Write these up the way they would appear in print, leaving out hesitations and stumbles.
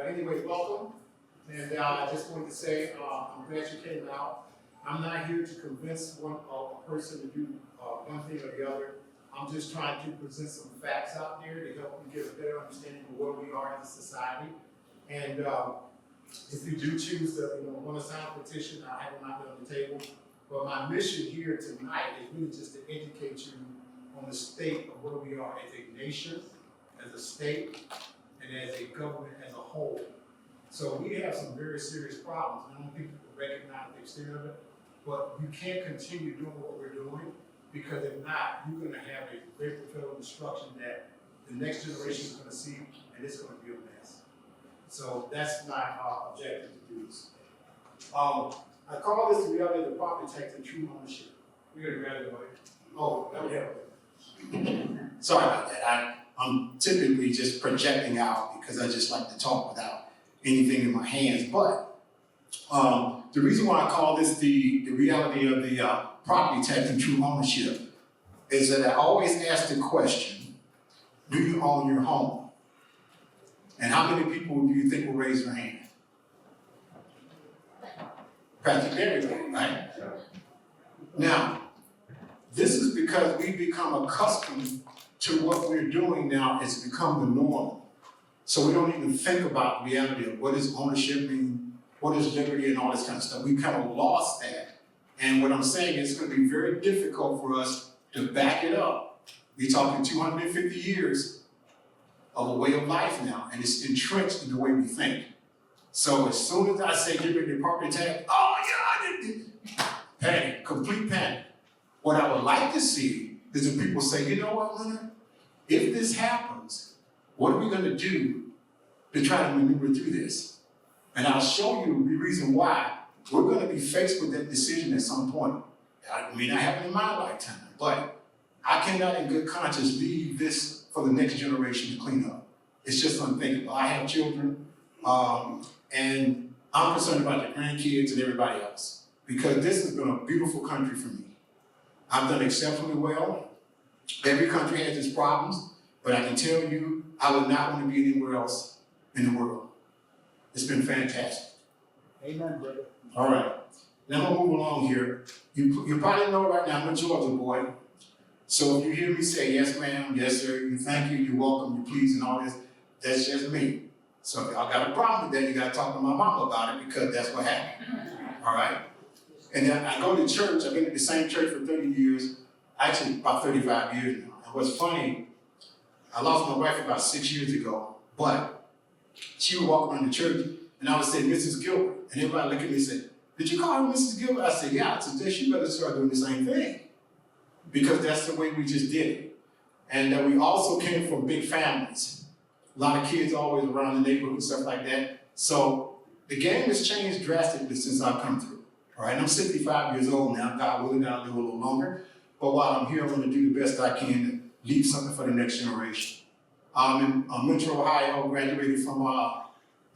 Anyway, welcome. And I just wanted to say, I'm glad you came out. I'm not here to convince a person to do one thing or the other. I'm just trying to present some facts out there to help you get a better understanding of where we are as a society. And if you do choose to want to sign a petition, I have them out there on the table. But my mission here tonight is really just to educate you on the state of where we are as a nation, as a state, and as a government as a whole. So we have some very serious problems. I don't think people recognize the extent of it, but you can't continue doing what we're doing, because if not, you're going to have a great federal destruction that the next generation is going to see, and it's going to be a mess. So that's my objective to do this. I call this the reality of the property tax and true ownership. We're going to grab it away. Oh, yeah. Sorry about that. I'm typically just projecting out because I just like to talk without anything in my hands. But the reason why I call this the reality of the property tax and true ownership is that I always ask the question, do you own your home? And how many people do you think will raise their hand? Practically everybody, right? Now, this is because we've become accustomed to what we're doing now. It's become the norm. So we don't even think about the reality of what does ownership mean, what is liberty, and all this kind of stuff. We kind of lost that. And what I'm saying is it's going to be very difficult for us to back it up. We're talking 250 years of a way of life now, and it's entrenched in the way we think. So as soon as I say get rid of the property tax, oh yeah, I did. Panic, complete panic. What I would like to see is if people say, you know what, Leonard? If this happens, what are we going to do to try to maneuver through this? And I'll show you the reason why we're going to be faced with that decision at some point. It may not happen in my lifetime, but I cannot in good conscience leave this for the next generation to clean up. It's just unthinkable. I have children, and I'm concerned about the grandkids and everybody else, because this has been a beautiful country for me. I've done exceptionally well. Every country has its problems, but I can tell you, I would not want to be anywhere else in the world. It's been fantastic. Amen, brother. All right, now I'm gonna move along here. You probably know right now I'm a Georgia boy. So if you hear me say, yes ma'am, yes sir, you thank you, you're welcome, you please, and all this, that's just me. So if y'all got a problem with that, you gotta talk to my mama about it, because that's what happened, all right? And then I go to church. I've been at the same church for 30 years, actually about 35 years now. And what's funny, I lost my wife about 6 years ago, but she would walk around the church and I would say, Mrs. Gilbert. And everybody look at me and say, did you call her Mrs. Gilbert? I said, yeah. I said, she better start doing the same thing, because that's the way we just did it. And we also came from big families. A lot of kids always around the neighborhood and stuff like that. So the game has changed drastically since I've come through. All right, I'm 65 years old now. God willing, I'll live a little longer. But while I'm here, I'm going to do the best I can to leave something for the next generation. I'm in Metro, Ohio, graduated from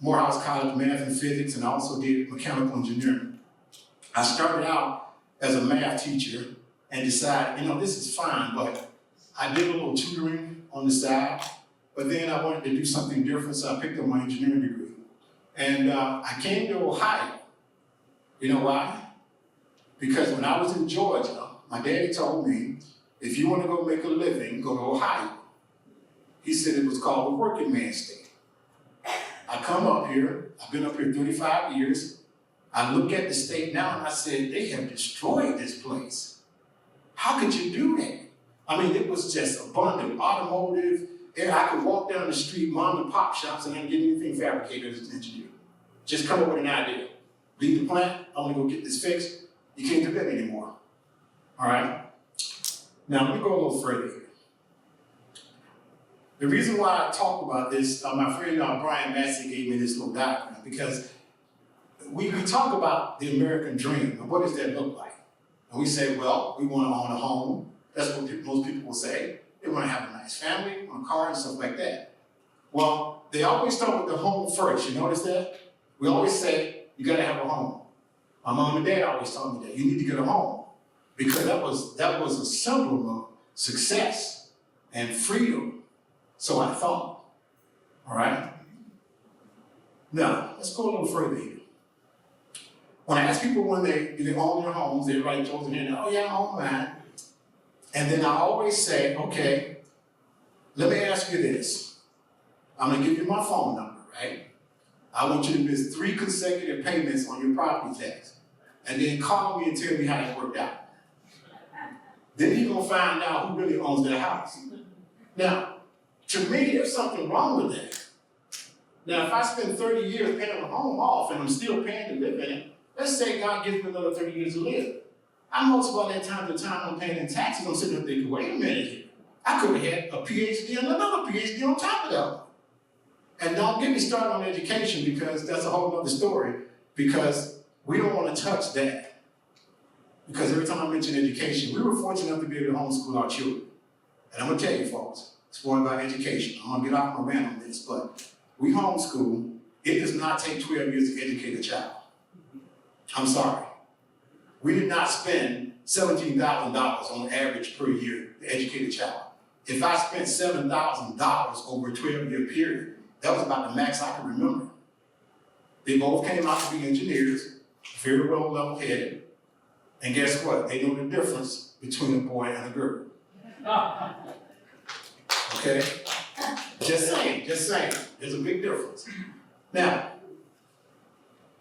Morehouse College, math and physics, and I also did mechanical engineering. I started out as a math teacher and decided, this is fine, but I did a little tutoring on the side, but then I wanted to do something different, so I picked up my engineering degree. And I came to Ohio. You know why? Because when I was in Georgia, my daddy told me, if you want to go make a living, go to Ohio. He said it was called the working man's state. I come up here, I've been up here 35 years. I look at the state now and I said, they have destroyed this place. How could you do that? I mean, it was just abundant, automotive. I could walk down the street, mom and pop shops, and I didn't get anything fabricated as an engineer. Just come up with an idea. Leave the plant, I'm gonna go get this fixed. You can't do that anymore, all right? Now, let me go a little further here. The reason why I talk about this, my friend Brian Massey gave me this little diagram, because we talk about the American dream, and what does that look like? And we say, well, we wanna own a home. That's what most people will say. They wanna have a nice family, a car, and stuff like that. Well, they always start with the home first, you notice that? We always say, you gotta have a home. My mom and dad always told me that. You need to get a home. Because that was a symbol of success and freedom. So I thought, all right? Now, let's go a little further here. When I ask people when they own their homes, everybody throws in there, oh yeah, I own mine. And then I always say, okay, let me ask you this. I'm gonna give you my phone number, right? I want you to miss 3 consecutive payments on your property tax. And then call me and tell me how that worked out. Then you're gonna find out who really owns that house. Now, to me, there's something wrong with that. Now, if I spend 30 years paying my home off and I'm still paying to live in it, let's say God gives me another 30 years to live. I multiply that time to time I'm paying in taxes, I'm sitting there thinking, wait a minute here. I could have had a PhD and another PhD on top of that. And don't get me started on education because that's a whole other story, because we don't want to touch that. Because every time I mention education, we were fortunate enough to be able to homeschool our children. And I'm going to tell you folks, it's more about education. I'm going to get off my rant on this, but we homeschool. It does not take 12 years to educate a child. I'm sorry. We did not spend $17,000 on average per year to educate a child. If I spent $7,000 over a 12-year period, that was about the max I could remember. They both came out to be engineers, very well level-headed, and guess what? They know the difference between a boy and a girl. Okay? Just saying, there's a big difference. Now,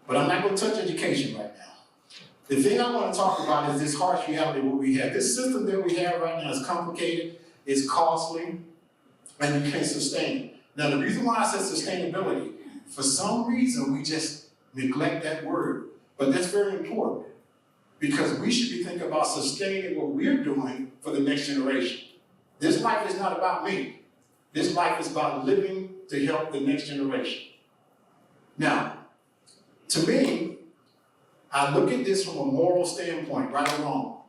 but I'm not going to touch education right now. The thing I want to talk about is this harsh reality what we have. This system that we have right now is complicated, it's costly, and you can't sustain it. Now, the reason why I said sustainability, for some reason we just neglect that word, but that's very important because we should be thinking about sustaining what we're doing for the next generation. This life is not about me. This life is about living to help the next generation. Now, to me, I look at this from a moral standpoint, right or wrong.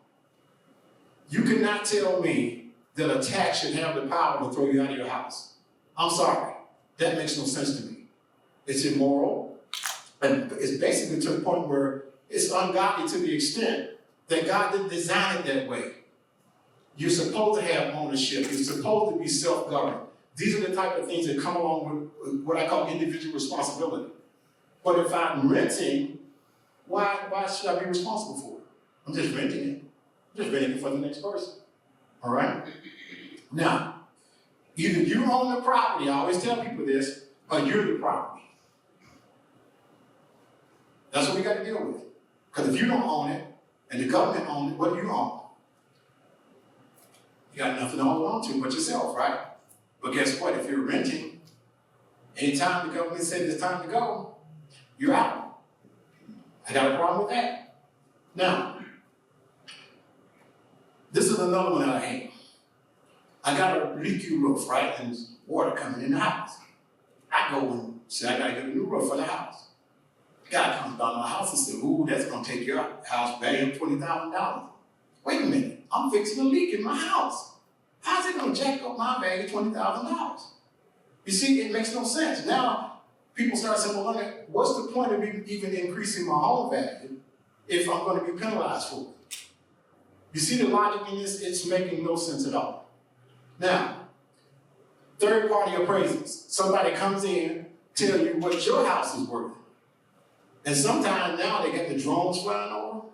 You cannot tell me that a tax should have the power to throw you out of your house. I'm sorry, that makes no sense to me. It's immoral, and it's basically to the point where it's ungodly to the extent that God didn't design it that way. You're supposed to have ownership. You're supposed to be self-governed. These are the type of things that come along with what I call individual responsibility. But if I'm renting, why should I be responsible for it? I'm just renting it. I'm just renting it for the next person. All right? Now, either you own the property, I always tell people this, or you're the property. That's what we got to deal with. Because if you don't own it, and the government owns it, what do you own? You got nothing to hold on to but yourself, right? But guess what? If you're renting, anytime the government says it's time to go, you're out. I got a problem with that. Now, this is another one that I hate. I got a leaky roof, right? And there's water coming in the house. I go and say, I gotta get a new roof for the house. The guy comes down to my house and says, ooh, that's gonna take your house value of $20,000. Wait a minute, I'm fixing a leak in my house. How's it gonna jack up my value of $20,000? You see, it makes no sense. Now, people start saying, well, what's the point of even increasing my home value if I'm gonna be penalized for it? You see the logic in this? It's making no sense at all. Now, third-party appraisals. Somebody comes in, tell you what your house is worth. And sometimes now they got the drones flying over.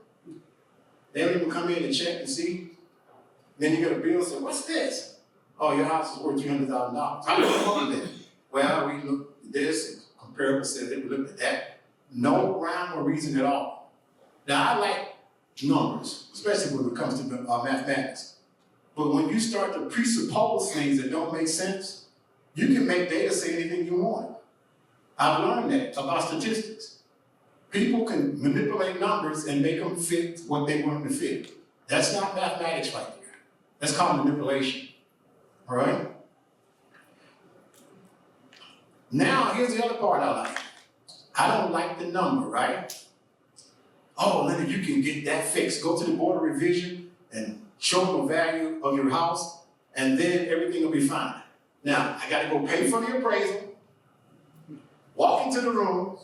They don't even come in and check and see. Then you get a bill and say, what's this? Oh, your house is worth $300,000. How do you come up with that? Well, we looked at this, and comparable said they looked at that. No rhyme or reason at all. Now, I like numbers, especially when it comes to mathematics. But when you start to presuppose things that don't make sense, you can make data say anything you want. I've learned that about statistics. People can manipulate numbers and make them fit what they want them to fit. That's not mathematics right there. That's called manipulation, all right? Now, here's the other part I like. I don't like the number, right? Oh, Leonard, you can get that fixed. Go to the Board of Revision and show them the value of your house, and then everything will be fine. Now, I gotta go pay for the appraisal, walk into the room.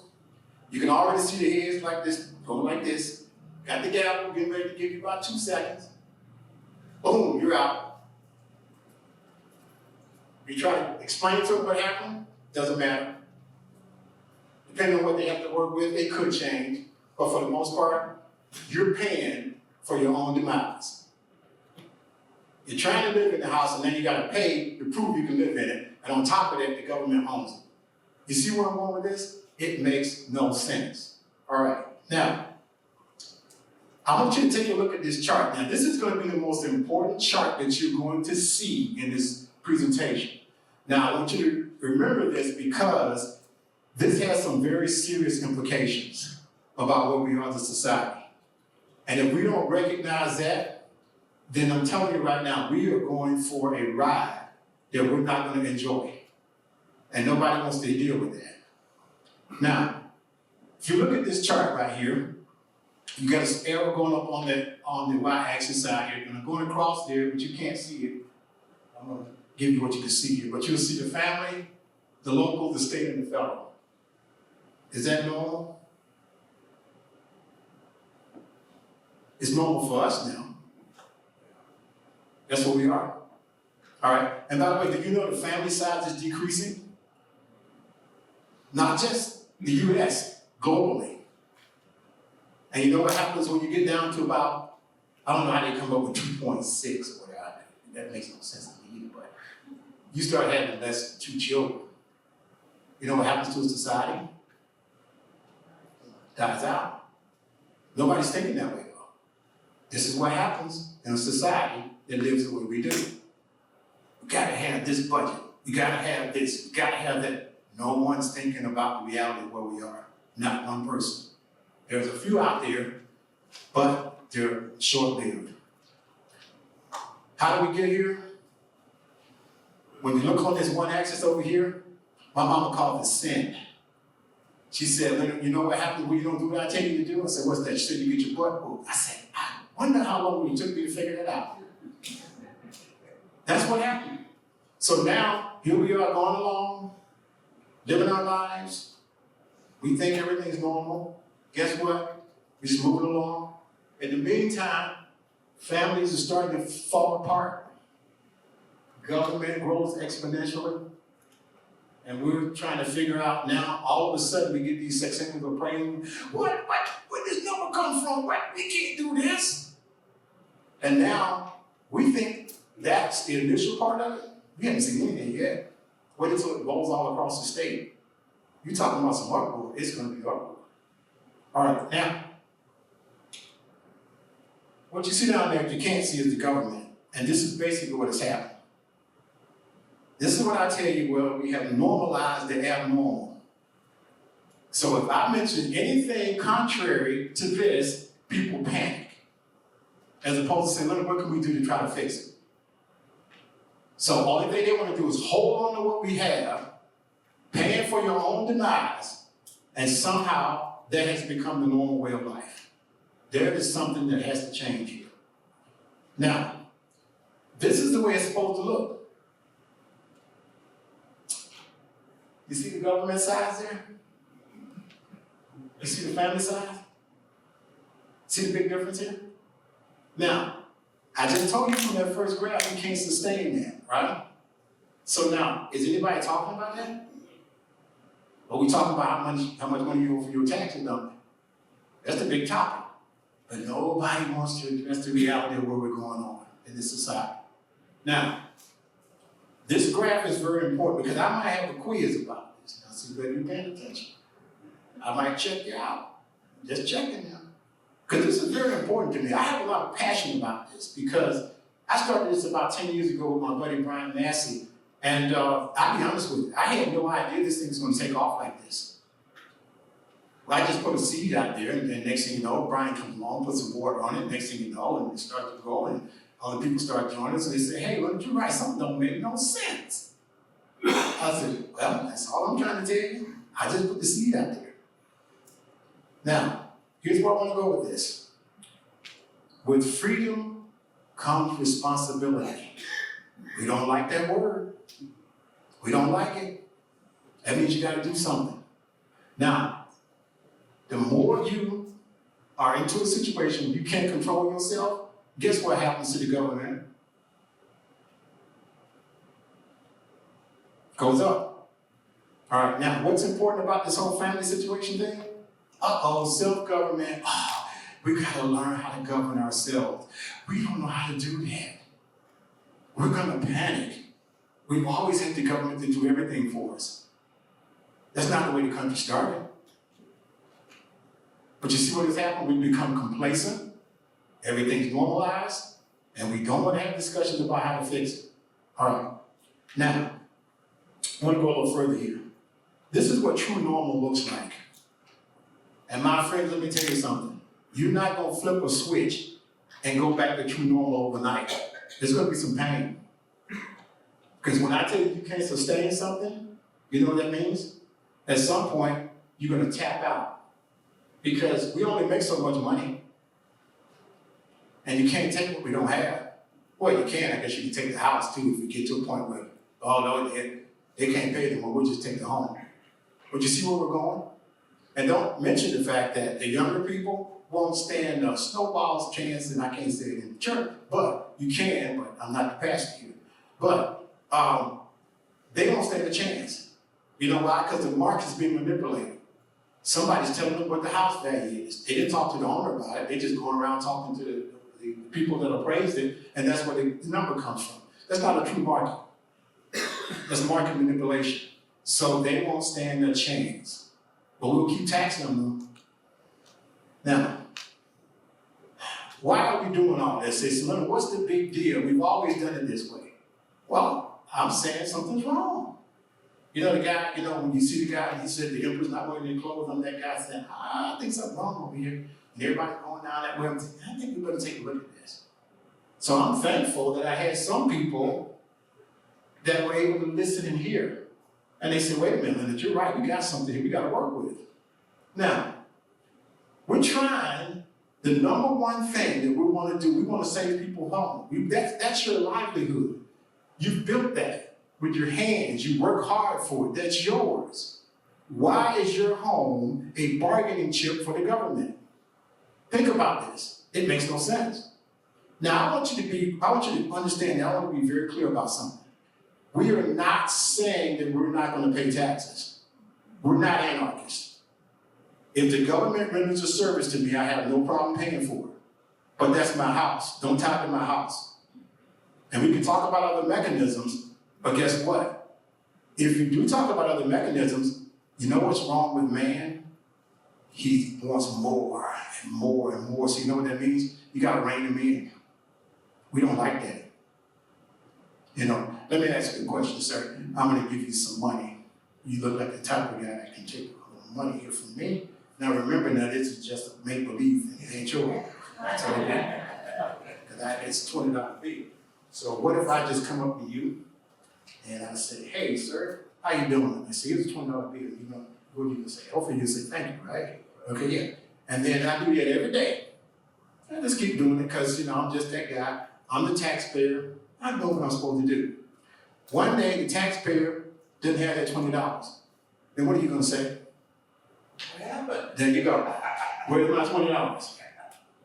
You can already see the heads like this, going like this. Got the gavel, getting ready to give you about 2 seconds. Boom, you're out. You try to explain to them what happened, doesn't matter. depending on what they have to work with, it could change. But for the most part, you're paying for your own demise. You're trying to live in the house and then you gotta pay to prove you can live in it. And on top of that, the government owns it. You see where I'm going with this? It makes no sense. All right, now, I want you to take a look at this chart. Now, this is going to be the most important chart that you're going to see in this presentation. Now, I want you to remember this because this has some very serious implications about where we are as a society. And if we don't recognize that, then I'm telling you right now, we are going for a ride that we're not going to enjoy. And nobody wants to deal with that. Now, if you look at this chart right here, you got an arrow going up on the y-axis side here, and I'm going across there, but you can't see it. I'm going to give you what you can see here, but you'll see the family, the local, the state, and the federal. Is that normal? It's normal for us now. That's what we are. All right, and by the way, did you know the family size is decreasing? Not just the US, globally. And you know what happens when you get down to about, I don't know how they come up with 2.6 or whatever. That makes no sense to me either, but you start having less than 2 children. You know what happens to a society? Dies out. Nobody's thinking that way though. This is what happens in a society that lives the way we do. We gotta have this budget. We gotta have this. We gotta have that. No one's thinking about the reality of where we are. Not one person. There's a few out there, but they're short-lived. How do we get here? When you look on this one axis over here, my mama called it sin. She said, Leonard, you know what happens when you don't do what I tell you to do? I said, what's that? She said, you get your butt moved. I said, I wonder how long it took me to figure that out. That's what happened. So now, here we are going along, living our lives. We think everything's normal. Guess what? We're just moving along. In the meantime, families are starting to fall apart. Government grows exponentially. And we're trying to figure out now, all of a sudden we get these sex symbols of praying, where does number come from? What? We can't do this. And now we think that's the initial part of it. We haven't seen anything yet. Wait until it rolls all across the state. You're talking about some uproar, it's going to be uproar. All right, now, what you see down there, you can't see is the government. And this is basically what has happened. This is what I tell you, well, we have normalized the abnormal. So if I mention anything contrary to this, people panic. As opposed to saying, Leonard, what can we do to try to fix it? So only thing they want to do is hold on to what we have, paying for your own demise, and somehow that has become the normal way of life. There is something that has to change here. Now, this is the way it's supposed to look. You see the government size there? You see the family size? See the big difference here? Now, I just told you from that first graph, you can't sustain that, right? So now, is anybody talking about that? Are we talking about how much money you owe for your taxes, don't they? That's the big topic. But nobody wants to address the reality of where we're going on in this society. Now, this graph is very important because I might have a quiz about this. Now, so you better be paying attention. I might check you out. Just checking now. Because this is very important to me. I have a lot of passion about this because I started this about 10 years ago with my buddy Brian Massey. And I'll be honest with you, I had no idea this thing was going to take off like this. Well, I just put a seed out there, and then next thing you know, Brian comes along, puts some water on it, next thing you know, and it starts to grow, and other people start joining us, and they say, hey, what did you write? Something don't make no sense. I said, well, that's all I'm trying to tell you. I just put the seed out there. Now, here's where I want to go with this. With freedom comes responsibility. We don't like that word. We don't like it. That means you got to do something. Now, the more you are into a situation where you can't control yourself, guess what happens to the government? Goes up. All right, now what's important about this whole family situation thing? Self-government. Oh, we gotta learn how to govern ourselves. We don't know how to do that. We're gonna panic. We've always had the government to do everything for us. That's not the way the country started. But you see what has happened? We've become complacent, everything's normalized, and we don't want to have discussions about how to fix it. All right, now, I want to go a little further here. This is what true normal looks like. And my friends, let me tell you something. You're not going to flip a switch and go back to true normal overnight. There's going to be some pain. Because when I tell you you can't sustain something, you know what that means? At some point, you're going to tap out. Because we only make so much money. And you can't take what we don't have. Well, you can. I guess you can take the house, too, if we get to a point where, oh, no, they can't pay them, or we'll just take the home. But you see where we're going? And don't mention the fact that the younger people won't stand a snowball's chance, and I can't say it in the church, but you can, but I'm not the pastor here. But they don't stand a chance. You know why? Because the market's being manipulated. Somebody's telling them what the house value is. They didn't talk to the owner about it. They're just going around talking to the people that appraised it, and that's where the number comes from. That's not a true market. That's market manipulation. So they won't stand a chance. But we'll keep taxing them. Now, why are we doing all this? They say, Leonard, what's the big deal? We've always done it this way. Well, I'm saying something's wrong. You know the guy, when you see the guy, and he said the emperor's not wearing any clothes, I'm that guy saying, I think something's wrong over here. And everybody going down that way, I'm thinking, I think we better take a look at this. So I'm thankful that I had some people that were able to listen and hear. And they said, wait a minute, Leonard, you're right, we got something here we got to work with. Now, we're trying the number one thing that we want to do, we want to save people home. That's your livelihood. You've built that with your hands. You work hard for it. That's yours. Why is your home a bargaining chip for the government? Think about this. It makes no sense. Now, I want you to understand, I want to be very clear about something. We are not saying that we're not going to pay taxes. We're not anarchists. If the government renders a service to me, I have no problem paying for it. But that's my house. Don't tap in my house. And we can talk about other mechanisms, but guess what? If you do talk about other mechanisms, you know what's wrong with man? He wants more and more and more. So you know what that means? You got to rein him in. We don't like that. Let me ask you a question, sir. I'm going to give you some money. You look like the type of guy that can take a little money here from me. Now remember, now this is just a make-believe thing. It ain't yours. That's all right. Because it's a $20 bill. So what if I just come up to you and I say, hey, sir, how you doing? I say, here's a $20 bill. What are you going to say? Hopefully you'll say, thank you, right? Okay, yeah. And then I do that every day. I just keep doing it because, I'm just that guy. I'm the taxpayer. I know what I'm supposed to do. One day, the taxpayer didn't have that $20. Then what are you going to say? What happened? There you go. Where's my $20?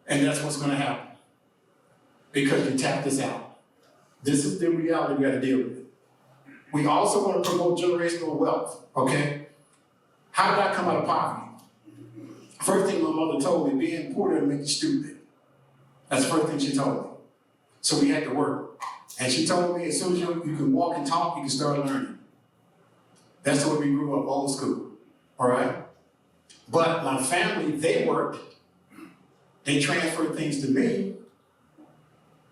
And that's what's going to happen. Because you tapped us out. This is the reality we got to deal with. We also want to promote generational wealth, okay? How did I come out of poverty? First thing my mother told me, being poor doesn't make you stupid. That's the first thing she told me. So we had to work. And she told me, as soon as you can walk and talk, you can start learning. That's the way we grew up, old school, all right? But my family, they worked. They transferred things to me.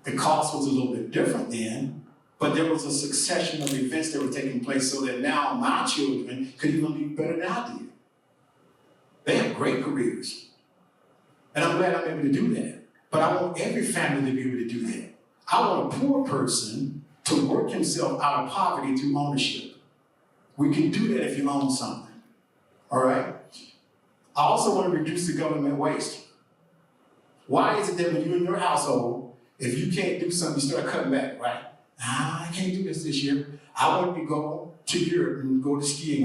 The cost was a little bit different then, but there was a succession of events that were taking place so that now my children could even be better than I did. They have great careers. And I'm glad I'm able to do that. But I want every family to be able to do that. I want a poor person to work himself out of poverty through ownership. We can do that if you own something, all right? I also want to reduce the government waste. Why is it that when you're in your household, if you can't do something, you start cutting back, right? I can't do this year. I want to go to Europe and go to ski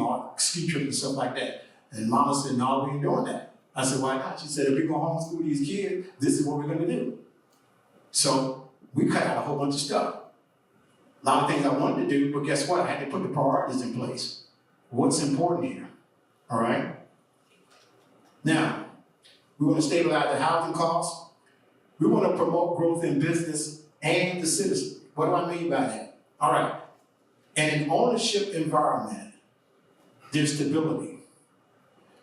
trip and stuff like that. And Mama said, no, we ain't doing that. I said, why not? She said, if we're going to homeschool these kids, this is what we're going to do. So we cut out a whole bunch of stuff. A lot of things I wanted to do, but guess what? I had to put the priorities in place. what's important here, all right? Now, we want to stabilize the housing costs. We want to promote growth in business and the citizen. What do I mean by that? All right. In an ownership environment, there's stability.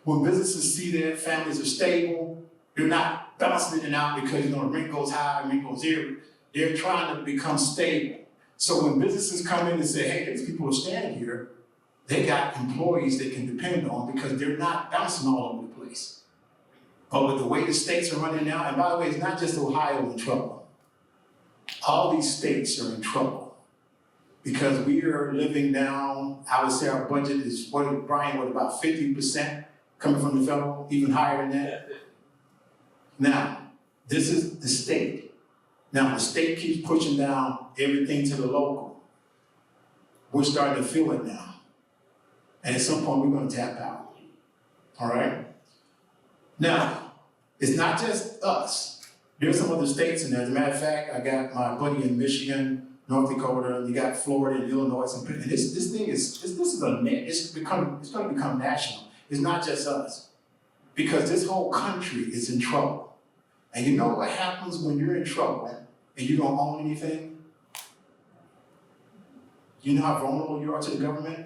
When businesses see that families are stable, they're not bouncing in and out because, the rent goes high, rent goes here. They're trying to become stable. So when businesses come in and say, hey, these people are standing here, they got employees they can depend on because they're not bouncing all over the place. But with the way the states are running now, and by the way, it's not just Ohio in trouble. All these states are in trouble because we are living down, I would say our budget is, Brian, about 50% coming from the federal, even higher than that? Now, this is the state. Now, the state keeps pushing down everything to the local. We're starting to feel it now. And at some point, we're going to tap out. All right? Now, it's not just us. There's some other states in there. As a matter of fact, I got my buddy in Michigan, North Dakota, and you got Florida and Illinois. And this thing is, this is a net. It's going to become national. It's not just us. Because this whole country is in trouble. And you know what happens when you're in trouble and you don't own anything? You know how vulnerable you are to the government?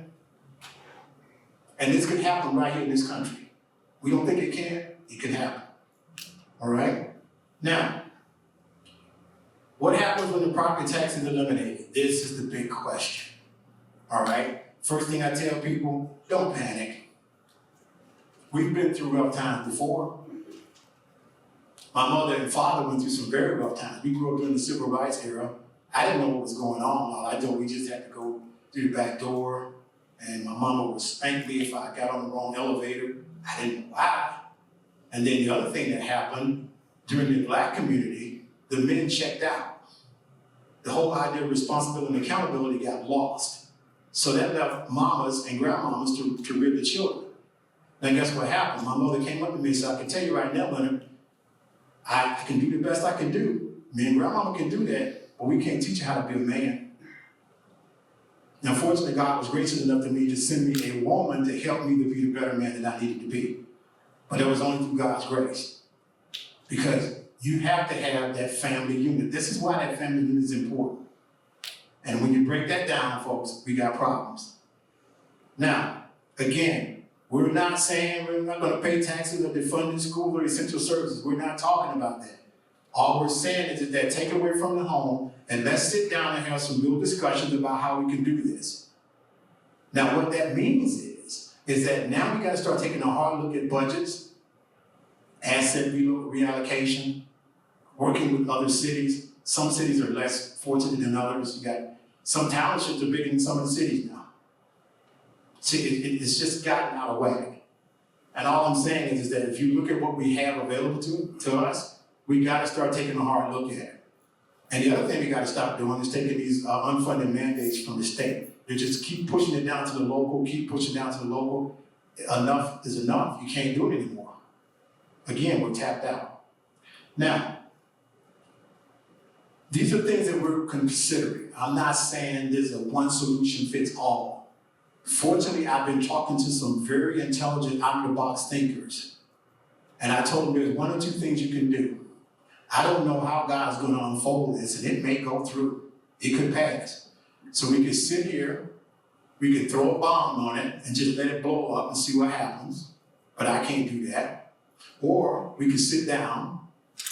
And this could happen right here in this country. We don't think it can. It can happen. All right? Now, what happens when the property tax is eliminated? This is the big question. All right? First thing I tell people, don't panic. We've been through rough times before. My mother and father went through some very rough times. We grew up during the civil rights era. I didn't know what was going on. All I know, we just had to go through the back door, and my mama would spank me if I got on the wrong elevator. I didn't know why. And then the other thing that happened, during the black community, the men checked out. The whole idea of responsibility and accountability got lost. So that left mamas and grandmamas to rear the children. Now guess what happened? My mother came up to me and said, I can tell you right now, Leonard, I can do the best I can do. Me and grandmama can do that, but we can't teach you how to be a man. Now, fortunately, God was gracious enough to me to send me a woman to help me to be the better man that I needed to be. But it was only through God's grace. Because you have to have that family unit. This is why that family unit is important. And when you break that down, folks, we got problems. Now, again, we're not saying we're not going to pay taxes or defund school or essential services. We're not talking about that. All we're saying is that take it away from the home and let's sit down and have some real discussions about how we can do this. Now, what that means is that now we got to start taking a hard look at budgets, asset reallocation, working with other cities. Some cities are less fortunate than others. You got some townships are bigger than some of the cities now. See, it's just gotten out of whack. And all I'm saying is that if you look at what we have available to us, we got to start taking a hard look at it. And the other thing we got to stop doing is taking these unfunded mandates from the state. They just keep pushing it down to the local, keep pushing down to the local. Enough is enough. You can't do it anymore. Again, we're tapped out. Now, these are things that we're considering. I'm not saying there's a one solution fits all. Fortunately, I've been talking to some very intelligent out-of-the-box thinkers. And I told them there's one or two things you can do. I don't know how God's going to unfold this, and it may go through. It could pass. So we could sit here, we could throw a bomb on it and just let it blow up and see what happens. But I can't do that. Or we could sit down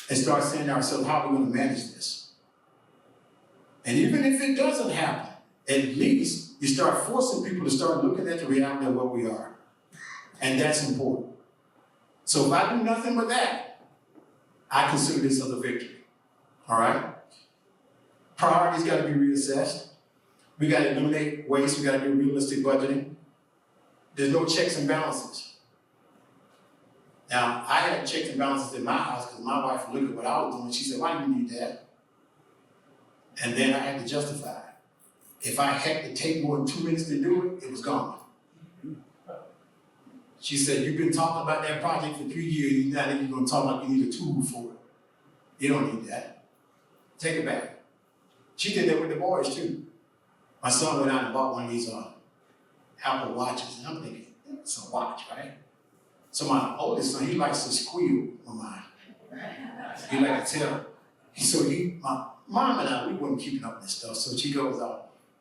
and start saying to ourselves, how are we going to manage this? And even if it doesn't happen, at least you start forcing people to start looking at the reality of where we are. And that's important. So if I do nothing but that, I consider this as a victory. All right? Priorities got to be reassessed. We got to eliminate waste. We got to do realistic budgeting. There's no checks and balances. Now, I had checks and balances in my house because my wife looked at what I was doing. She said, why do you need that? And then I had to justify it. If I had to take more than 2 minutes to do it, it was gone. She said, you've been talking about that project for 3 years, now you're going to talk like you need a tool for it. You don't need that. Take it back. She did that with the boys too. My son went out and bought one of these Apple Watches, and I'm thinking, it's a watch, right? So my oldest son, he likes to squeal on mine. He likes to tell. So my mom and I, we weren't keeping up with this stuff. So she goes,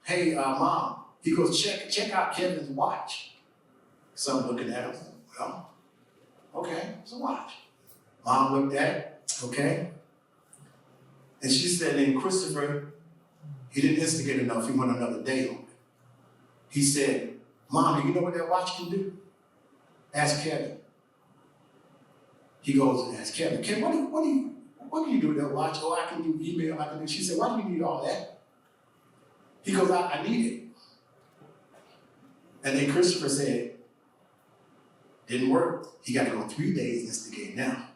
hey, Mom, he goes, check out Kevin's watch. So I'm looking at him, well, okay, it's a watch. Mom looked at it, okay. And she said, and Christopher, he didn't instigate enough, he went another day on it. He said, Mom, do you know what that watch can do? Ask Kevin. He goes and asks Kevin, Kevin, what can you do with that watch? Oh, I can do email, I can do. She said, why do you need all that? He goes, I need it. And then Christopher said, didn't work. He got to go 3 days instigate now.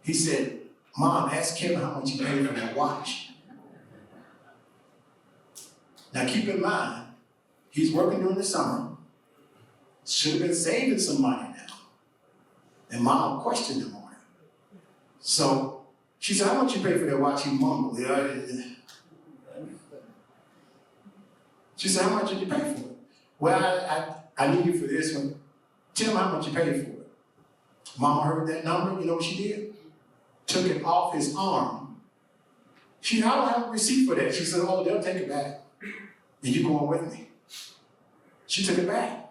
He said, Mom, ask Kevin how much he paid for that watch. Now keep in mind, he's working during the summer, should have been saving some money now. And Mom questioned him on it. So she said, how much you pay for that watch? He mumbled. She said, how much did you pay for it? Well, I need you for this one. Tell me how much you paid for it. Mama heard that number, you know what she did? Took it off his arm. I don't have a receipt for that. She said, oh, they'll take it back. And you going with me. She took it back.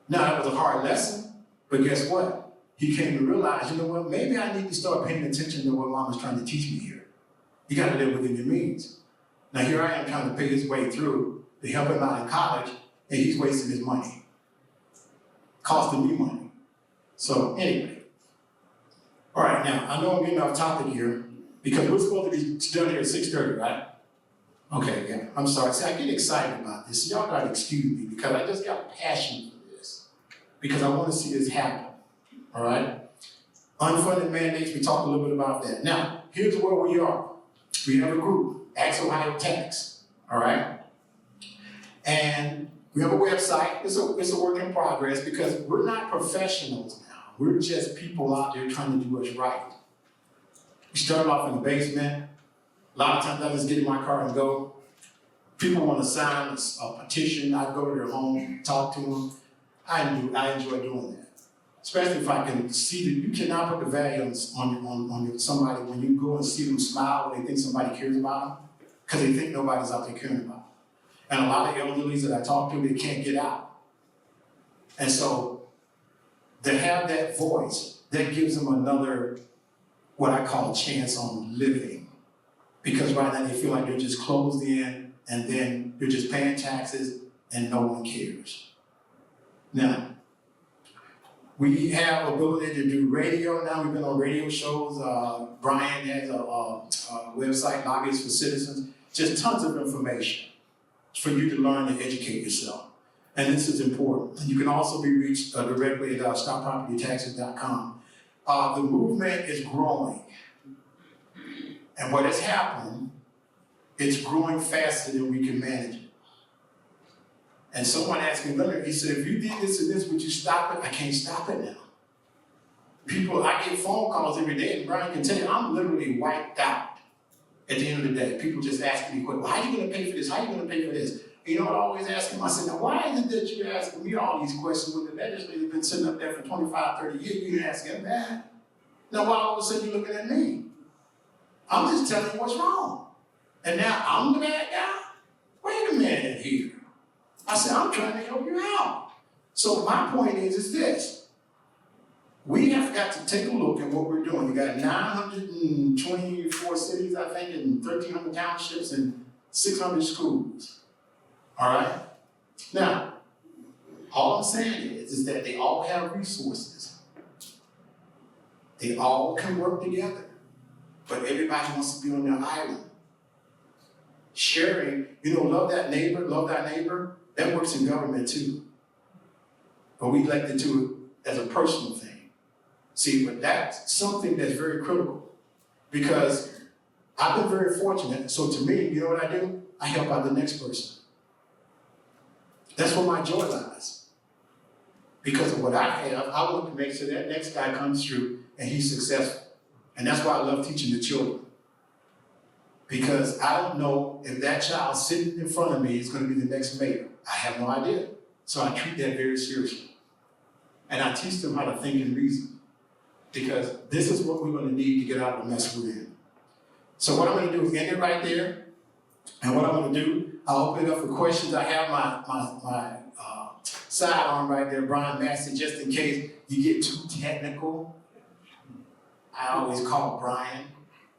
Now, that was a hard lesson, but guess what? He came to realize, you know what, maybe I need to start paying attention to what Mama's trying to teach me here. You gotta live within your means. Now here I am trying to pay his way through to help him out in college, and he's wasting his money. Costing me money. So anyway. All right, now, I know I'm getting off topic here, because we're supposed to be done here at 6:30, right? Okay, yeah, I'm sorry. See, I get excited about this. So y'all gotta excuse me, because I just got passion for this. Because I want to see this happen, all right? Unfunded mandates, we talked a little bit about that. Now, here's where we are. We have a group, Ask Ohio Tax, all right? And we have a website. It's a work in progress because we're not professionals now. We're just people out there trying to do what's right. We started off in the basement. A lot of times I just get in my car and go. People want to sign a petition. I go to their home, talk to them. I enjoy doing that. Especially if I can see that you cannot put the value on somebody when you go and see them smile when they think somebody cares about them, because they think nobody's out there caring about them. And a lot of elderlies that I talk to, they can't get out. And so to have that voice, that gives them another, what I call a chance on living. Because right now they feel like they're just closed in and then they're just paying taxes and no one cares. Now, we have ability to do radio now. We've been on radio shows. Brian has a website, Lobbyists for Citizens. Just tons of information for you to learn and educate yourself. And this is important. And you can also be reached directly at stoppropertytaxes.com. The movement is growing. And what has happened, it's growing faster than we can manage it. And someone asked me, Leonard, he said, if you did this and this, would you stop it? I can't stop it now. I get phone calls every day, and Brian can tell you, I'm literally wiped out at the end of the day. People just asking me, well, how are you going to pay for this? How are you going to pay for this? And you know what I always ask them? I said, now why is it that you're asking me all these questions when the legislature has been sitting up there for 25, 30 years? You didn't ask them that. Now why all of a sudden you're looking at me? I'm just telling you what's wrong. And now I'm the bad guy? Wait a minute here. I said, I'm trying to help you out. So my point is this. We have got to take a look at what we're doing. We got 924 cities, I think, and 1,300 townships and 600 schools. All right? Now, all I'm saying is that they all have resources. They all can work together. But everybody wants to be on their island. Sharing, love that neighbor, love thy neighbor, that works in government too. But we like to do it as a personal thing. See, but that's something that's very critical because I've been very fortunate. So to me, you know what I do? I help out the next person. That's where my joy lies. Because of what I have, I want to make sure that next guy comes through and he's successful. And that's why I love teaching the children. Because I don't know if that child sitting in front of me is gonna be the next mayor. I have no idea. So I treat that very seriously. And I teach them how to think and reason. Because this is what we're gonna need to get out of the mess we're in. So what I'm gonna do is end it right there. And what I'm gonna do, I'll open it up for questions. I have my sidearm right there, Brian Massey, just in case you get too technical. I always call Brian,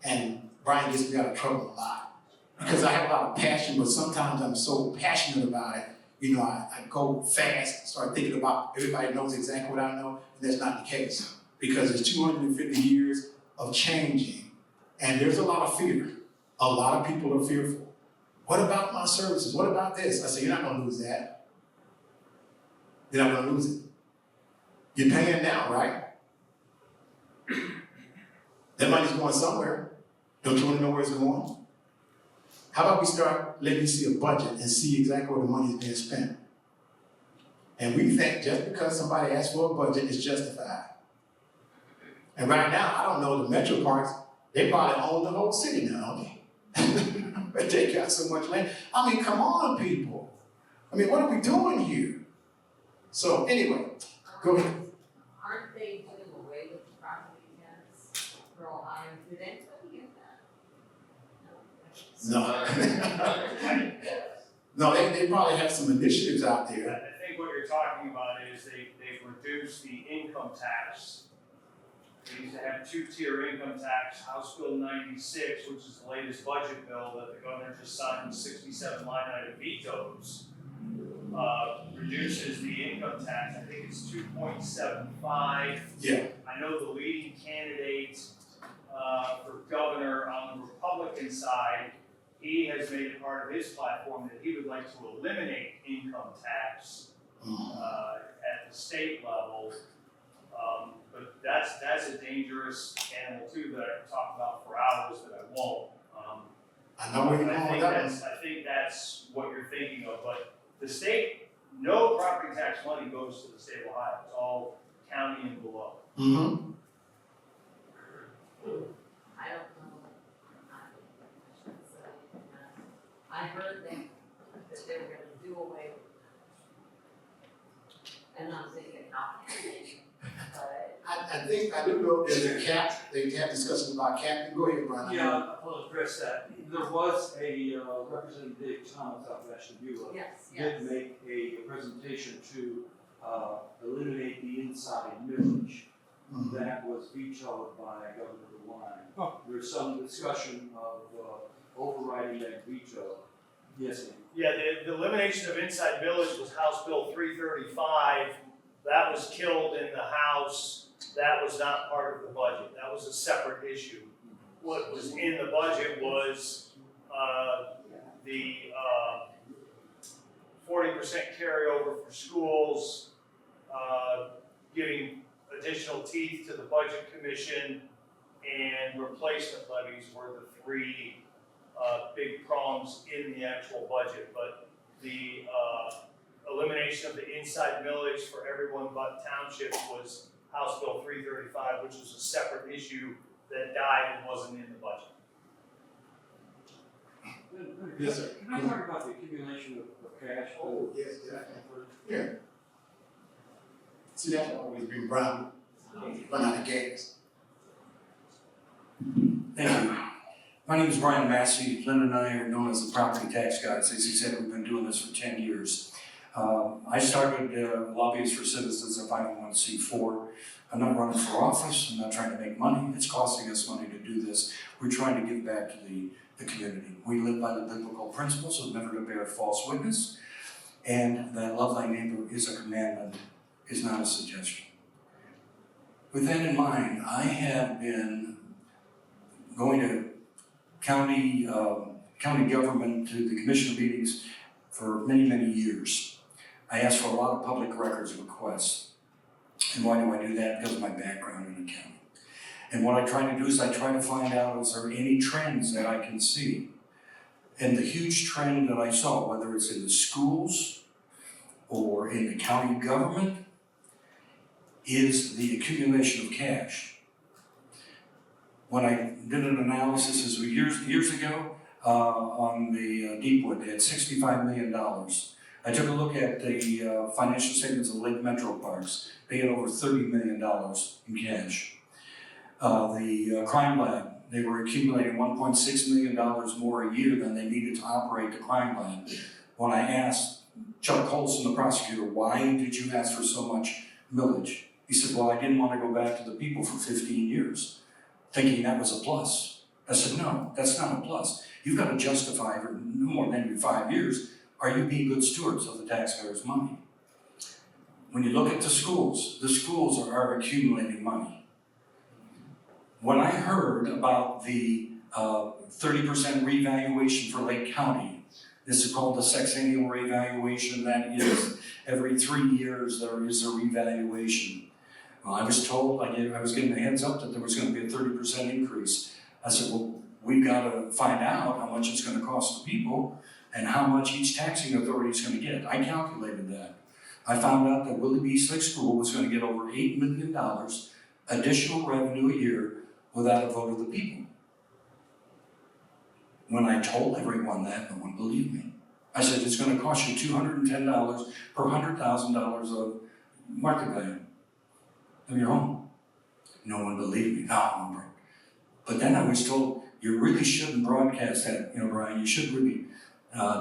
and Brian gets me out of trouble a lot. Because I have a lot of passion, but sometimes I'm so passionate about it, you know, I go fast, start thinking about everybody knows exactly what I know, and that's not the case. Because it's 250 years of changing, and there's a lot of fear. A lot of people are fearful. What about my services? What about this? I say, you're not gonna lose that. You're not gonna lose it. You're paying now, right? That money's going somewhere. Don't you wanna know where it's going? How about we start letting you see a budget and see exactly where the money is being spent? And we think just because somebody asks for a budget, it's justified. And right now, I don't know the metro parks, they probably own the whole city now, don't they? But they got so much land. I mean, come on, people. I mean, what are we doing here? So anyway, go ahead. Aren't they doing away with the property tax for Ohio? Did anybody get that? No, they probably have some initiatives out there. I think what you're talking about is they've reduced the income tax. They used to have two-tier income tax, House Bill 96, which is the latest budget bill that the governor just signed with 67 line item vetoes, reduces the income tax. I think it's 2.75. Yeah. I know the leading candidate for governor on the Republican side, he has made it part of his platform that he would like to eliminate income tax at the state level. But that's a dangerous animal too that I can talk about for hours that I won't. I know where you're going with that one. I think that's what you're thinking of, but the state, no property tax money goes to the state of Ohio. It's all county and below. Mm-hmm. I don't know. I heard that they were gonna do away with it. And I'm thinking, not but I think, I do know there's a cap, they have discussions about capping. Go ahead, Brian. Yeah, I'll address that. There was a Representative Thomas out of Ashtabula yes, did make a presentation to eliminate the inside millage. Mhm. That was vetoed by Governor DeWine. There's some discussion of overriding that veto. Yes, ma'am. Yeah, the elimination of inside millage was House Bill 335. That was killed in the House. That was not part of the budget. That was a separate issue. What was in the budget was the 40% carryover for schools, giving additional teeth to the Budget Commission, and replacement levies were the three big prongs in the actual budget. But the elimination of the inside millage for everyone but townships was House Bill 335, which was a separate issue that died and wasn't in the budget. Yes, sir. Can I talk about the accumulation of cash? Oh, yes, yeah. See, that's always been Brian. Run out of gas. Thank you. My name is Brian Massey. Leonard and I are known as the property tax guys. As he said, we've been doing this for 10 years. I started Lobbyists for Citizens, a 501c4. I'm not running for office. I'm not trying to make money. It's costing us money to do this. We're trying to give back to the community. We live by the biblical principles of never to bear false witness, and that love thy neighbor is a commandment, is not a suggestion. With that in mind, I have been going to county government, to the commission meetings for many, many years. I ask for a lot of public records requests. And why do I do that? Because of my background in accounting. And what I try to do is I try to find out, is there any trends that I can see? And the huge trend that I saw, whether it's in the schools or in the county government, is the accumulation of cash. When I did an analysis years ago, on the Deepwood. They had $65 million. I took a look at the financial statements of Lake Metro Parks. They had over $30 million in cash. The crime lab, they were accumulating $1.6 million more a year than they needed to operate the crime lab. When I asked Chuck Colson, the prosecutor, why did you ask for so much millage? He said, well, I didn't want to go back to the people for 15 years, thinking that was a plus. I said, no, that's not a plus. You've got to justify for no more than 5 years, are you being good stewards of the taxpayers' money? When you look at the schools are accumulating money. When I heard about the 30% revaluation for Lake County, this is called the sexennial revaluation, that is every 3 years there is a revaluation. Well, I was told, I was getting a heads up that there was going to be a 30% increase. I said, well, we've got to find out how much it's going to cost the people and how much each taxing authority is going to get. I calculated that. I found out that Willie B. Slick School was going to get over $8 million additional revenue a year without a vote of the people. When I told everyone that, no one believed me. I said, it's going to cost you $210 per $100,000 of market value of your home. No one believed me. No. But then I was told, you really shouldn't broadcast that, Brian. You should really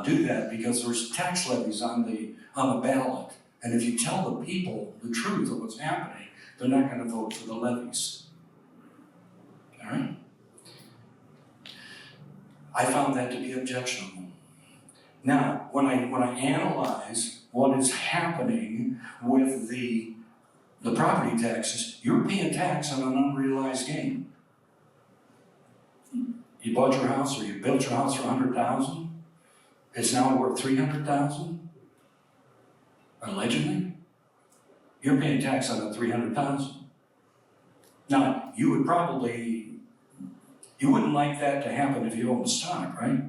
do that because there's tax levies on the ballot. And if you tell the people the truth of what's happening, they're not going to vote for the levies. All right? I found that to be objectionable. Now, when I analyze what is happening with the property taxes, you're paying tax on an unrealized gain. You bought your house or you built your house for $100,000. It's now worth $300,000. Allegedly, you're paying tax on the $300,000. Now, you wouldn't like that to happen if you own stock, right?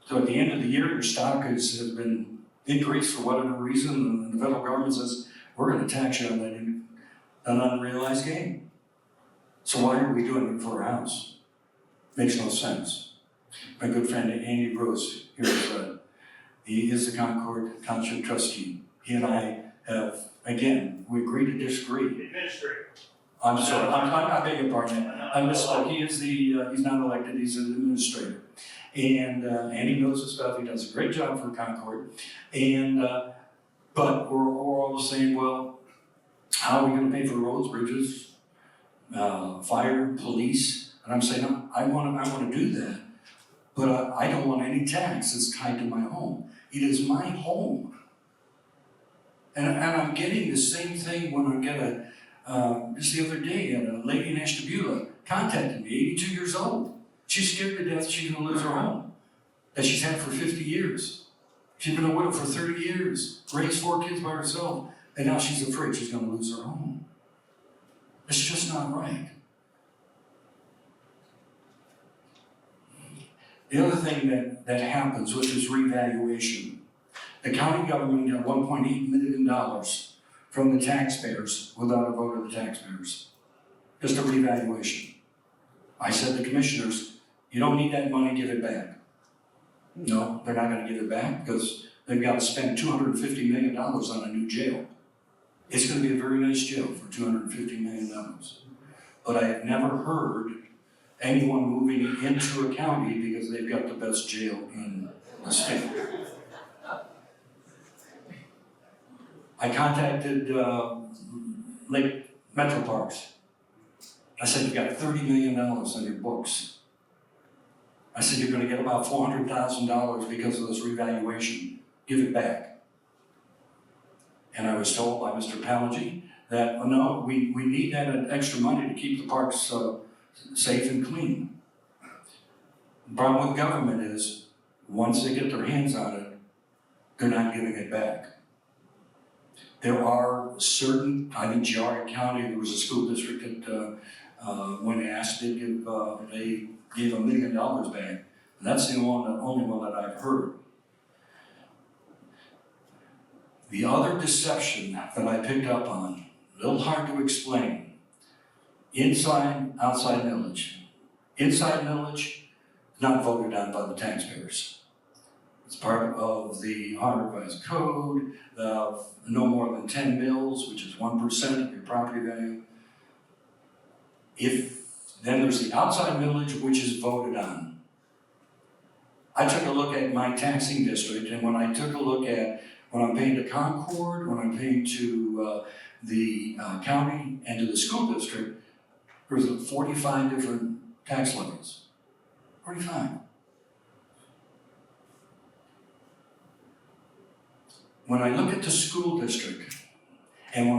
So at the end of the year, your stock has been increased for whatever reason, and the federal government says, we're going to tax you on that an unrealized gain. So why are we doing it for a house? Makes no sense. My good friend Andy Rose here, he is the Concord Township trustee. He and I have, again, we agree to disagree. Administrator. I'm sorry, I beg your pardon. I misspoke. He is he's not elected, he's an administrator. And he knows his stuff, he does a great job for Concord. And, but we're all saying, well, how are we gonna pay for roads, bridges, fire, police? And I'm saying, no, I wanna do that. But I don't want any tax that's tied to my home. It is my home. And I'm getting the same thing when I get just the other day, a lady in Ashtabula contacted me, 82 years old. She's scared to death she's gonna lose her home that she's had for 50 years. She's been a widow for 30 years, raised 4 kids by herself, and now she's afraid she's gonna lose her home. It's just not right. The other thing that happens with this revaluation, the county government got $1.8 million from the taxpayers without a vote of the taxpayers. Just a revaluation. I said to the commissioners, you don't need that money, give it back. No, they're not gonna give it back because they've got to spend $250 million on a new jail. It's gonna be a very nice jail for $250 million. But I have never heard anyone moving into a county because they've got the best jail in the state. I contacted Lake Metro Parks. I said, you've got $30 million on your books. I said, you're gonna get about $400,000 because of this revaluation. Give it back. And I was told by Mr. Palagy that, oh, no, we need that extra money to keep the parks safe and clean. The problem with government is, once they get their hands on it, they're not giving it back. There are certain, I think Geauga County, there was a school district that, when asked, they gave $1 million back. And that's the only one that I've heard. The other deception that I picked up on, a little hard to explain, inside, outside millage. Inside millage, not voted on by the taxpayers. It's part of the Ohio Revised Code of no more than 10 mils, which is 1% of your property value. Then there's the outside millage, which is voted on. I took a look at my taxing district, and when I took a look at when I'm paying to Concord, when I'm paying to the county and to the school district, there's 45 different tax levies. 45. When I look at the school district, and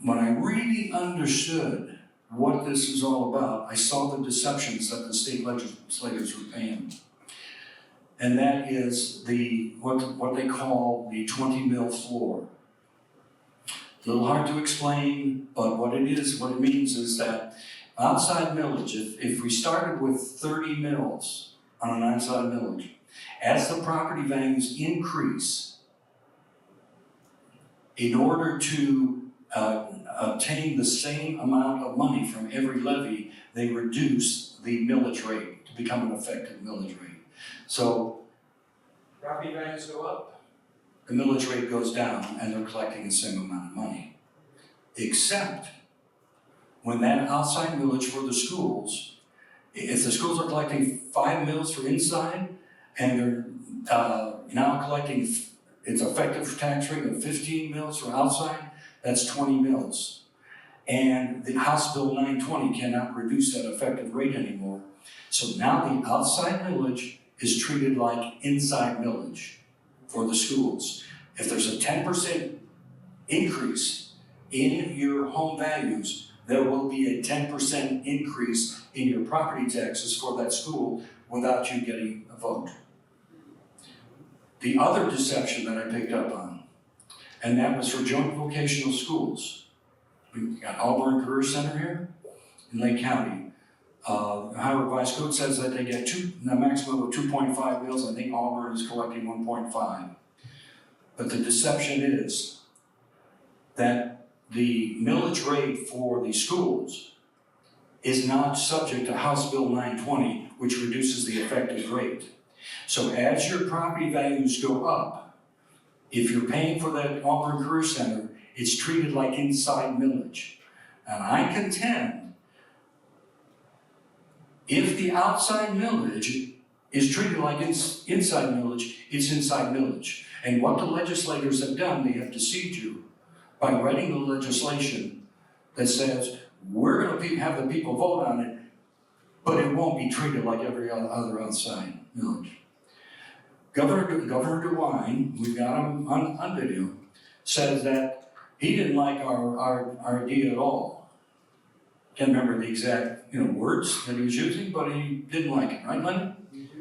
when I really understood what this is all about, I saw the deceptions that the state legislators were paying. And that is what they call the 20 mil floor. A little hard to explain, but what it means is that outside millage, if we started with 30 mils on an outside millage, as the property values increase, in order to obtain the same amount of money from every levy, they reduce the millage rate to become an effective millage rate. So, property values go up, the millage rate goes down, and they're collecting the same amount of money. Except when that outside millage for the schools, if the schools are collecting 5 mils for inside, and they're now collecting its effective tax rate of 15 mils for outside, that's 20 mils. And the House Bill 920 cannot reduce that effective rate anymore. So now the outside millage is treated like inside millage for the schools. If there's a 10% increase in your home values, there will be a 10% increase in your property taxes for that school without you getting a vote. The other deception that I picked up on, and that was for joint vocational schools. We've got Auburn Career Center here in Lake County. The Ohio Revised Code says that they get a maximum of 2.5 mils. I think Auburn is collecting 1.5. But the deception is that the millage rate for the schools is not subject to House Bill 920, which reduces the effective rate. So as your property values go up, if you're paying for that Auburn Career Center, it's treated like inside millage. And I contend, if the outside millage is treated like inside millage, it's inside millage. And what the legislators have done, they have deceived you by writing the legislation that says, we're going to have the people vote on it, but it won't be treated like every other outside millage. Governor DeWine, we've got him on video, says that he didn't like our idea at all. Can't remember the exact words that he was using, but he didn't like it, right, Leonard? Mm-hmm.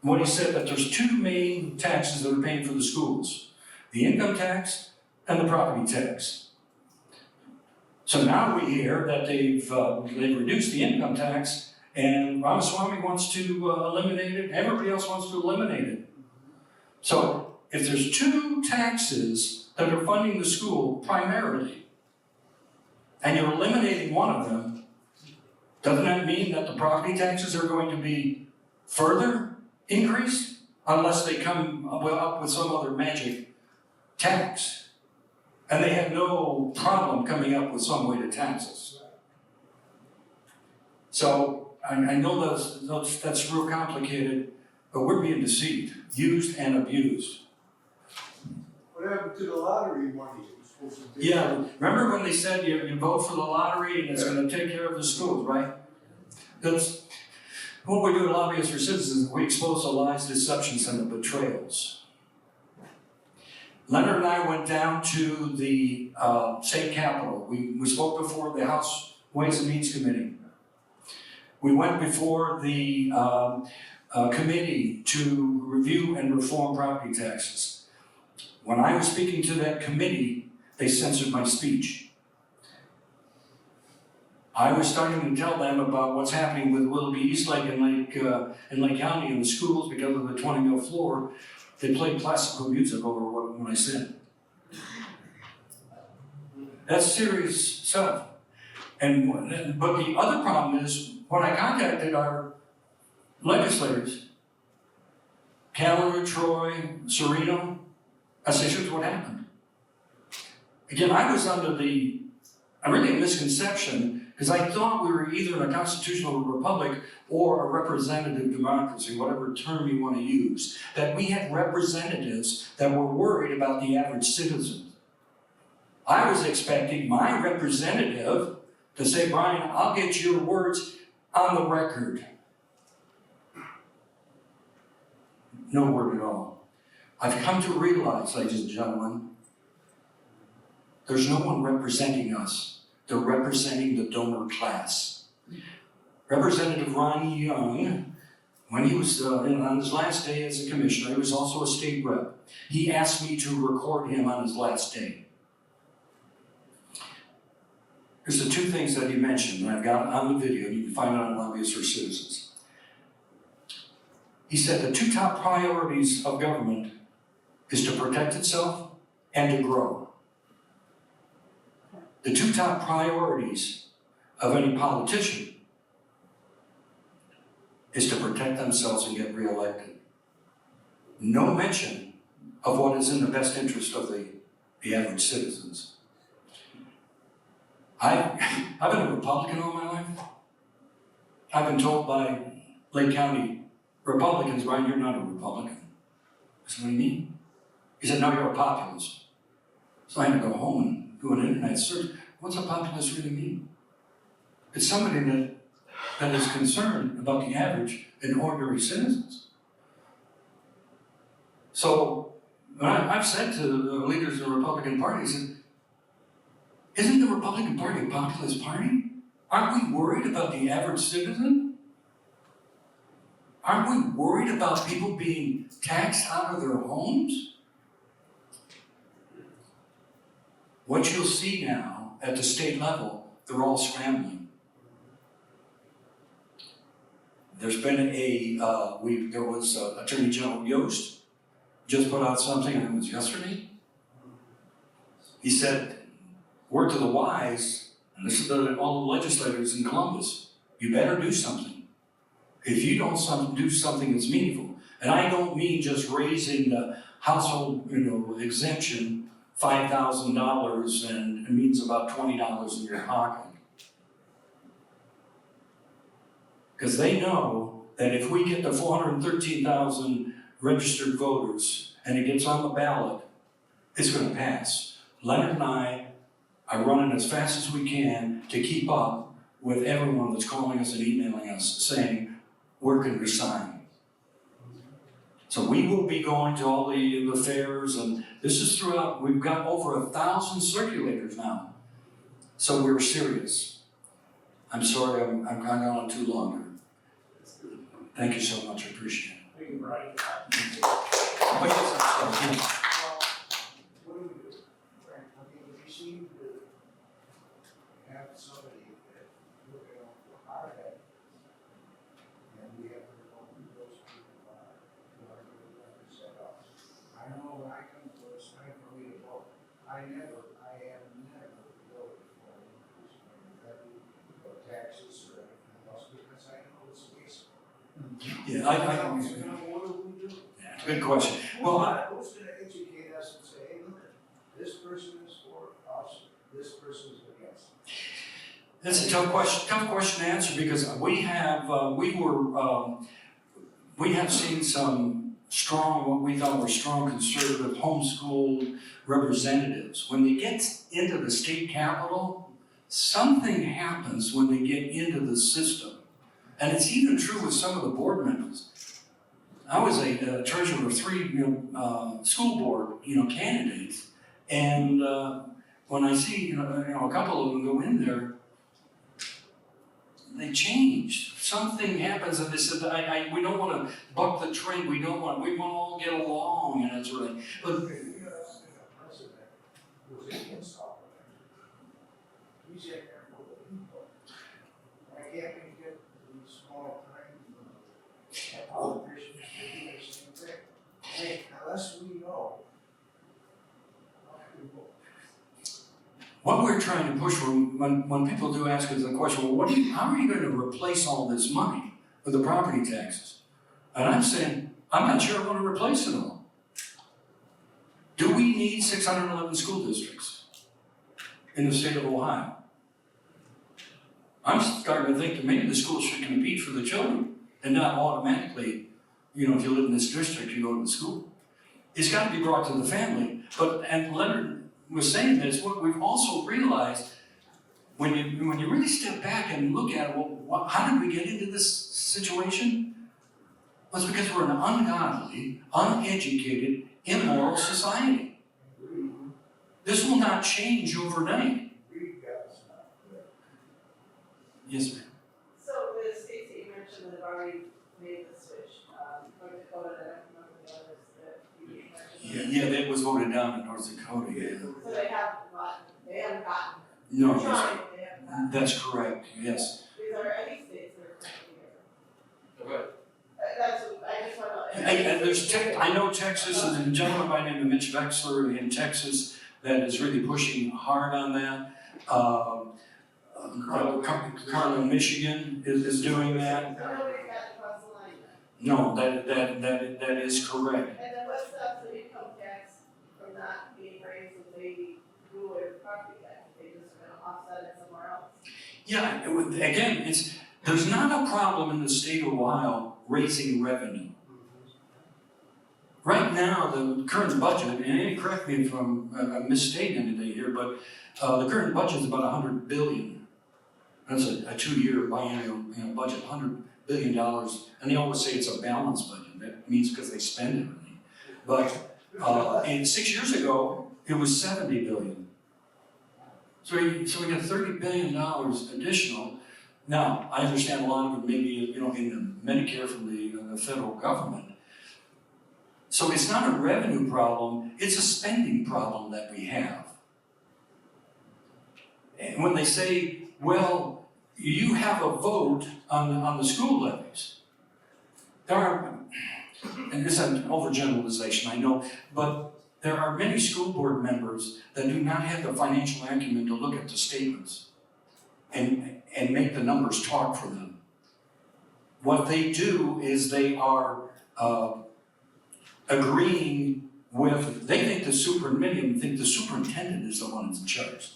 What he said, that there's two main taxes that are paying for the schools: the income tax and the property tax. So now we hear that they've reduced the income tax, and Ramaswamy wants to eliminate it. Everybody else wants to eliminate it. So if there's two taxes that are funding the school primarily, and you're eliminating one of them, doesn't that mean that the property taxes are going to be further increased unless they come up with some other magic tax? And they have no problem coming up with some way to tax us. So I know that's real complicated, but we're being deceived, used and abused. What happened to the lottery money? It was supposed to be. Yeah, remember when they said you vote for the lottery and it's going to take care of the schools, right? That's what we do at Lobbyists for Citizens. We expose the lies, deceptions, and the betrayals. Leonard and I went down to the state capitol. We spoke before the House Ways and Means Committee. We went before the committee to review and reform property taxes. When I was speaking to that committee, they censored my speech. I was starting to tell them about what's happening with Willoughby Eastlake in Lake County in the schools because of the 20 mil floor. They played classical music over what I said. That's serious stuff. But the other problem is when I contacted our legislators, Callender, Troy, Sereno, I said, here's what happened. Again, I was under a misconception, because I thought we were either in a constitutional republic or a representative democracy, whatever term you want to use, that we had representatives that were worried about the average citizen. I was expecting my representative to say, Brian, I'll get your words on the record. No word at all. I've come to realize, ladies and gentlemen, there's no one representing us. They're representing the donor class. Representative Ronnie Young, when he was on his last day as a commissioner, he was also a state rep. He asked me to record him on his last day. There's the two things that he mentioned, and I've got on the video, you can find it on Lobbyists for Citizens. He said the two top priorities of government is to protect itself and to grow. The two top priorities of any politician is to protect themselves and get reelected. No mention of what is in the best interest of the average citizens. I've been a Republican all my life. I've been told by Lake County Republicans, Brian, you're not a Republican. I said, what do you mean? He said, no, you're a populist. So I had to go home and do an internet search. What's a populist really mean? It's somebody that is concerned about the average and ordinary citizens. So I've said to the leaders of the Republican Party, I said, isn't the Republican Party a populist party? Aren't we worried about the average citizen? Aren't we worried about people being taxed out of their homes? What you'll see now at the state level, they're all scrambling. There's been there was Attorney General Yost just put out something, I think it was yesterday. He said, word to the wise, and this is all the legislators in Columbus, you better do something. If you don't do something that's meaningful, and I don't mean just raising the household exemption $5,000 and it means about $20 in your pocket. Because they know that if we get the 413,000 registered voters and it gets on the ballot, it's going to pass. Leonard and I are running as fast as we can to keep up with everyone that's calling us and emailing us saying, where can we sign? So we will be going to all the fairs, and this is throughout. We've got over 1,000 circulators now. So we're serious. I'm sorry I'm going on too long here. Thank you so much, I appreciate it. Thank you, Brian. Oh, yes, I'm sorry, yes. What do we do? Right, I mean, we seem to have somebody that look at our head, and we have to know who those people are, who are going to represent us. I know when I come to it's time for me to vote. I have never voted for an increase in levy or taxes or anything else, because I know it's a waste. Yeah, What do we do? yeah, good question. Well, Who's gonna educate us and say, hey, look, this person is for us, this person is against us? that's a tough question to answer, because we have seen some strong, what we thought were strong conservative homeschool representatives. When they get into the state capitol, something happens when they get into the system. And it's even true with some of the board members. I was a treasurer of 3 school board candidates, and when I see a couple of them go in there, they change. Something happens, and they said, we don't want to buck the trend. We want to all get along, and that's right. But The president was against all of that. He's in there for the people. Why can't we get these small time politicians to do the same thing? Hey, unless we know, how can we vote? What we're trying to push for, when people do ask us the question, well, how are you going to replace all this money with the property taxes? And I'm saying, I'm not sure I want to replace it all. Do we need 611 school districts in the state of Ohio? I'm starting to think that maybe the schools should compete for the children and not automatically, if you live in this district, you go to the school. It's got to be brought to the family. But, and Leonard was saying this, what we've also realized, when you really step back and look at it, well, how did we get into this situation? Well, it's because we're an ungodly, uneducated, immoral society. This will not change overnight. Yes, ma'am. So the states that you mentioned that have already made the switch, North Dakota, I don't remember the others that you mentioned. Yeah, that was voted down in North Dakota, yeah. So they haven't gotten, No, trying, that's, they haven't gotten. that's correct, yes. These are any states that are currently here. Go ahead. That's, I just want to. And there's, I know Texas, and a gentleman by the name of Mitch Wexler in Texas that is really pushing hard on that. Carlin, Michigan is doing that. Nobody's got to cross the line yet. No, that is correct. And then what stops the income tax from not being raised if they do away with property tax? They just gonna offset it somewhere else? Yeah, again, there's not a problem in the state of Ohio raising revenue. Right now, the current budget, and Andy, correct me if I'm misstating anything here, but the current budget is about $100 billion. That's a 2-year biennial budget, $100 billion, and they always say it's a balanced budget. That means because they spend everything. But and 6 years ago, it was $70 billion. So we got $30 billion additional. Now, I understand a lot of it maybe in the Medicare from the federal government. So it's not a revenue problem, it's a spending problem that we have. And when they say, well, you have a vote on the school levies, there are, and this is an overgeneralization, I know, but there are many school board members that do not have the financial acumen to look at the statements and make the numbers talk for them. What they do is they are agreeing with, they think the superintendent is the one that's in charge.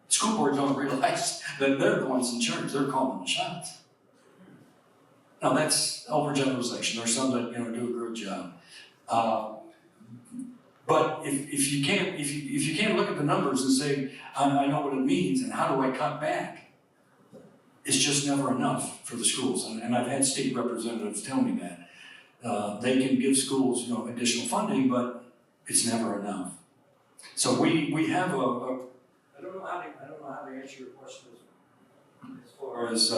School boards don't realize that they're the ones in charge, they're calling the shots. Now that's overgeneralization, there's some that do a good job. But if you can't look at the numbers and say, I know what it means and how do I cut back, it's just never enough for the schools. And I've had state representatives tell me that. They can give schools additional funding, but it's never enough. So we have I don't know how to answer your question as far as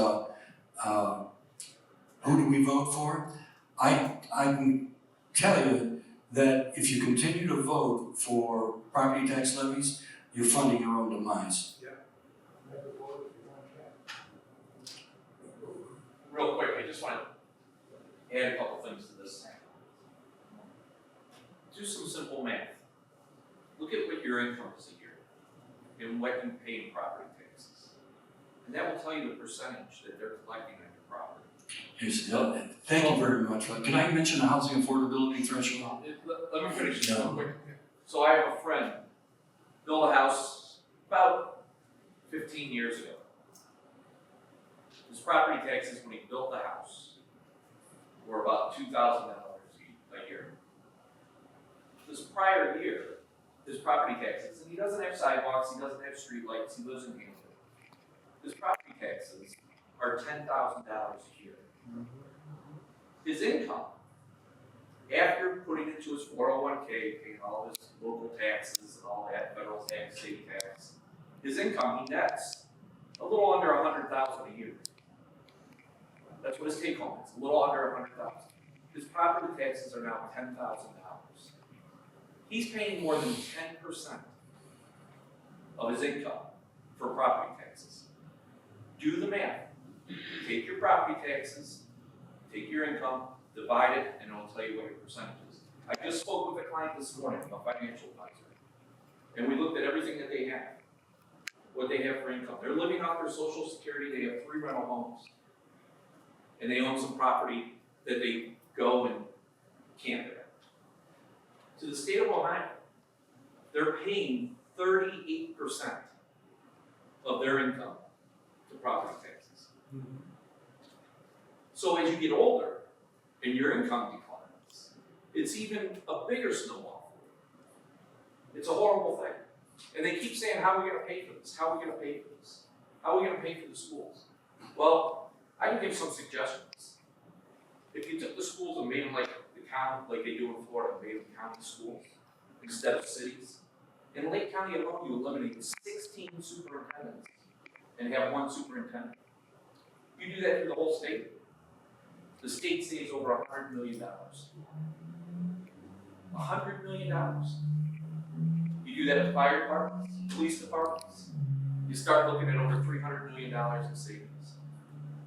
who do we vote for. I can tell you that if you continue to vote for property tax levies, you're funding your own demise. Real quick, I just want to add a couple things to this. Do some simple math. Look at what your income is a year and what you pay in property taxes. And that will tell you the percentage that they're collecting on your property. Yes, thank you very much. Can I mention the housing affordability threshold? Let me finish this real quick. So I have a friend, built a house about 15 years ago. His property taxes when he built the house were about $2,000 a year. This prior year, his property taxes, and he doesn't have sidewalks, he doesn't have street lights, he lives in Hampton. His property taxes are $10,000 a year. His income, after putting into his 401k, paying all his local taxes and all that, federal tax, state tax, his income, he nets a little under $100,000 a year. That's what his take home is, a little under $100,000. His property taxes are now $10,000. He's paying more than 10% of his income for property taxes. Do the math. Take your property taxes, take your income, divide it, and it'll tell you what your percentage is. I just spoke with a client this morning, a financial advisor, and we looked at everything that they have. what they have for income. They're living off their social security, they have 3 rental homes. And they own some property that they go and camp at. To the state of Ohio, they're paying 38% of their income to property taxes. So as you get older and your income declines, it's even a bigger snowball. It's a horrible thing. And they keep saying, how are we gonna pay for this? How are we gonna pay for this? How are we gonna pay for the schools? Well, I can give some suggestions. If you took the schools and made them like the county, like they do in Florida, made them county schools instead of cities. In Lake County alone, you eliminate 16 superintendents and have 1 superintendent. You do that through the whole state. The state saves over $100 million. $100 million. You do that with fire departments, police departments. You start looking at over $300 million in savings.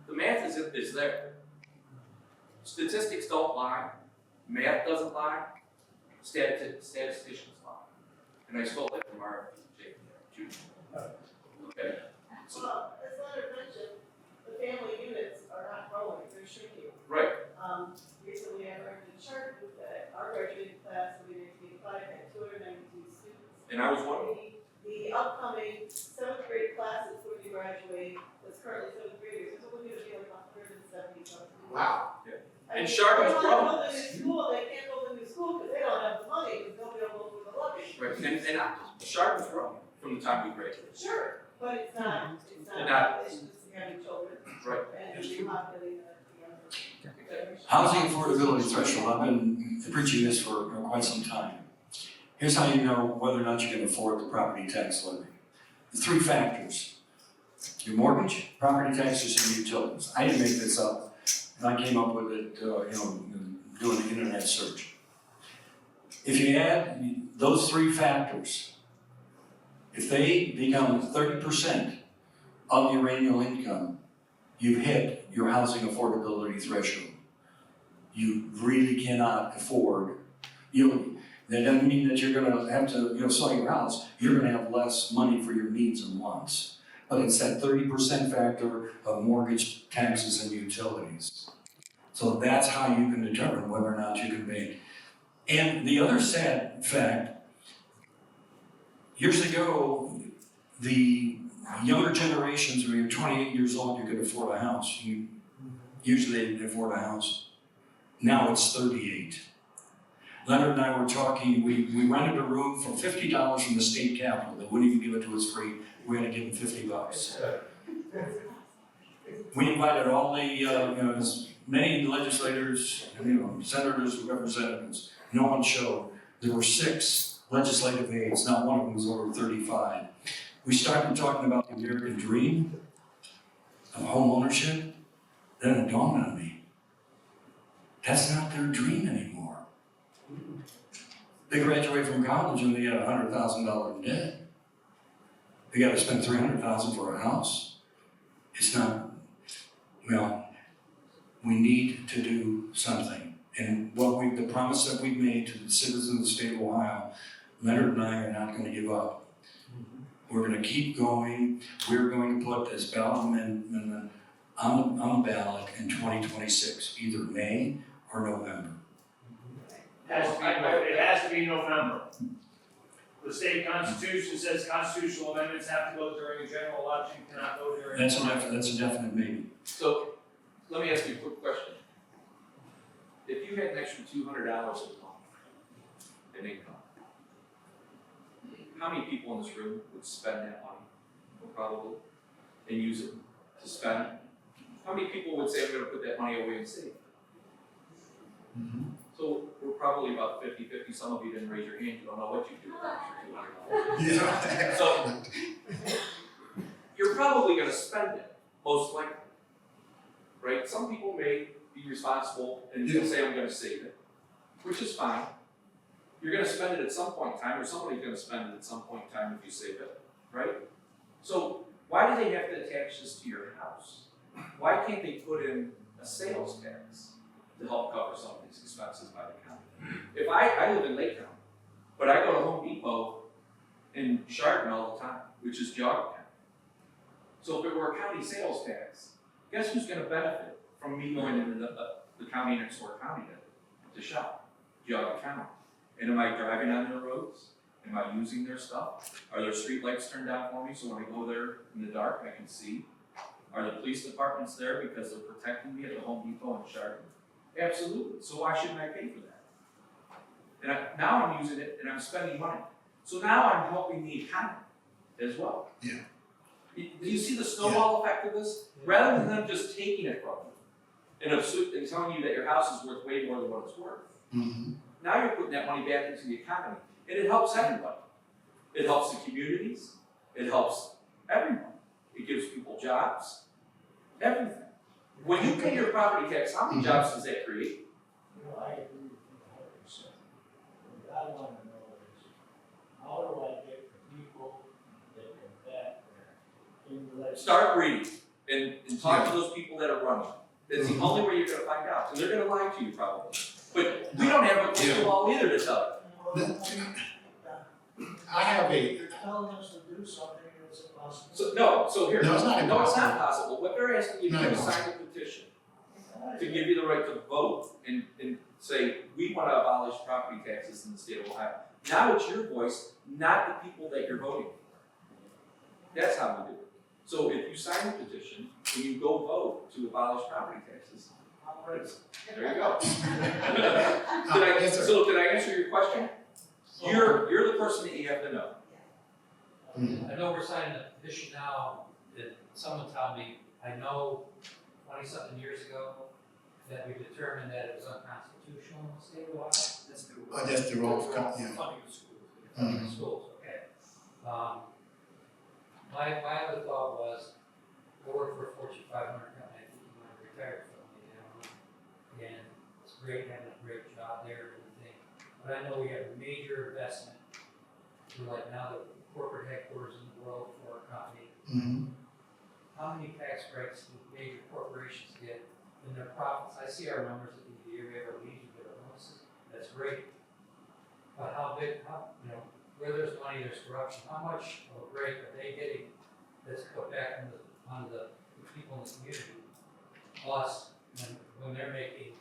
The math is there. Statistics don't lie. Math doesn't lie. Statisticians lie. And I stole that from our Jake. Okay. So, Well, as Leonard mentioned, the family units are not growing, they're shrinking. right. Recently I learned in chart that our graduating class of 1985 had 292 students. And I was wondering. The upcoming 7th grade class that's going to graduate, that's currently 7th graders, it's only going to be like 170 something. Wow. I And mean, Charlotte's they want problem. to build a new school, they can't build a new school because they don't have the money, because nobody will go through the levy. Right. And Sharp was wrong from the time we graduated. Sure, but it's not, They're not. it's just having children. Right. And repopulating the younger generation. Housing affordability threshold, I've been preaching this for quite some time. Here's how you know whether or not you can afford the property tax levy. The 3 factors: your mortgage, property taxes, and utilities. I didn't make this up, and I came up with it, doing an internet search. If you add those 3 factors, if they become 30% of your annual income, you've hit your housing affordability threshold. You really cannot afford, that doesn't mean that you're gonna have to, sell your house. You're gonna have less money for your needs and wants. But it's that 30% factor of mortgage, taxes, and utilities. So that's how you can determine whether or not you can make. And the other sad fact, years ago, the younger generations, when you're 28 years old, you could afford a house. Usually they afford a house. Now it's 38. Leonard and I were talking, we rented a room for $50 from the state capitol. They wouldn't even give it to us free. We had to give them $50. We invited all the, as many legislators, senators, representatives. No one showed. There were 6 legislative aides. Not one of them was over 35. We started talking about the American dream of home ownership. Then it dawned on me, that's not their dream anymore. They graduate from college and they get $100,000 in debt. They got to spend $300,000 for a house. It's not. We need to do something. And the promise that we've made to the citizens of the state of Ohio, Leonard and I are not going to give up. We're going to keep going. We're going to put this ballot amendment on the ballot in 2026, either May or November. It has to be November. The state constitution says constitutional amendments have to go during a general election, cannot go during. That's a definite maybe. So, let me ask you a quick question. If you had an extra $200 a month in income, how many people in this room would spend that money, probably, and use it to spend? How many people would say, I'm gonna put that money away and save? So we're probably about 50-50. Some of you didn't raise your hand, you don't know what you do with that extra $200. So, you're probably gonna spend it, most likely, right? Some people may be responsible and say, I'm gonna save it, which is fine. You're gonna spend it at some point in time, or somebody's gonna spend it at some point in time if you save it, right? So why do they have to attach this to your house? Why can't they put in a sales tax to help cover some of these expenses by the county? If I live in Lake County, but I go to Home Depot in Chardon all the time, which is Geauga County. So if it were a county sales tax, guess who's gonna benefit from me going into the county next door county to shop, Geauga County? And am I driving on their roads? Am I using their stuff? Are their street lights turned on for me so when I go there in the dark I can see? Are the police departments there because they're protecting me at the Home Depot in Chardon? Absolutely, so why shouldn't I pay for that? And now I'm using it and I'm spending money. So now I'm helping the economy as well. Yeah. Do you see the snowball effect of this? Rather than them just taking it from you and telling you that your house is worth way more than what it's worth. Mm-hmm. Now you're putting that money back into the economy, and it helps everybody. It helps the communities, it helps everyone. It gives people jobs, everything. When you pay your property tax, how many jobs does that create? You know, I agree with you 100%. What I wanna know is, how do I get the people that can back there in the legislature? Start reading and talk to those people that are running. That's the only way you're gonna find out, and they're gonna lie to you probably. But we don't have a crystal ball either to tell I have a, You're telling us to do something that's impossible. you. So here, No, it's not no, it's impossible. not possible. What they're asking you to Not do is impossible. sign a petition to give you the right to vote and say, we want to abolish property taxes in the state of Ohio. Now it's your voice, not the people that you're voting for. That's how we do it. So if you sign a petition and you go vote to abolish property taxes, there you go. Yes, sir. So did I answer your question? You're the person that you have to know. Mhm. I know we're signing a petition now that someone told me, I know 20-something years ago that we determined that it was unconstitutional in the state of Ohio. That's the wrong, yeah. Funding of schools. Mhm. Funding of schools, okay. My other thought was, I work for a Fortune 500 company, I think you might have retired from me, you know, and it's great having a great job there and everything. But I know we have a major investment, we're like now the corporate headquarters in the world for our company. Mm-hmm. How many tax breaks do major corporations get in their profits? I see our numbers at the end of the year, we have our leads, we get our bonuses, that's great. But how big, you know, where there's money, there's corruption, how much of a break are they getting that's put back on the people in the community? Plus, when they're making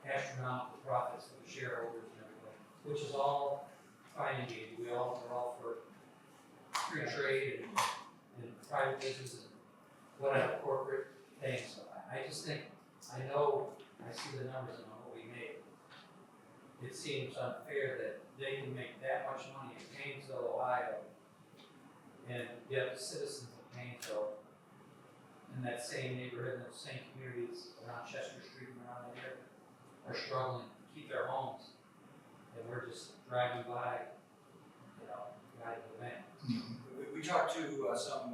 astronomical profits for the shareholders and everything, which is all fine and dandy, we're all for free trade and private business and whatever, corporate things. So I just think, I know, I see the numbers and what we make. It seems unfair that they can make that much money in Painesville, Ohio, and yet the citizens of Painesville, in that same neighborhood, in those same communities around Chester Street and around there, are struggling to keep their homes. And we're just driving by, you know, guiding the van. We talked to some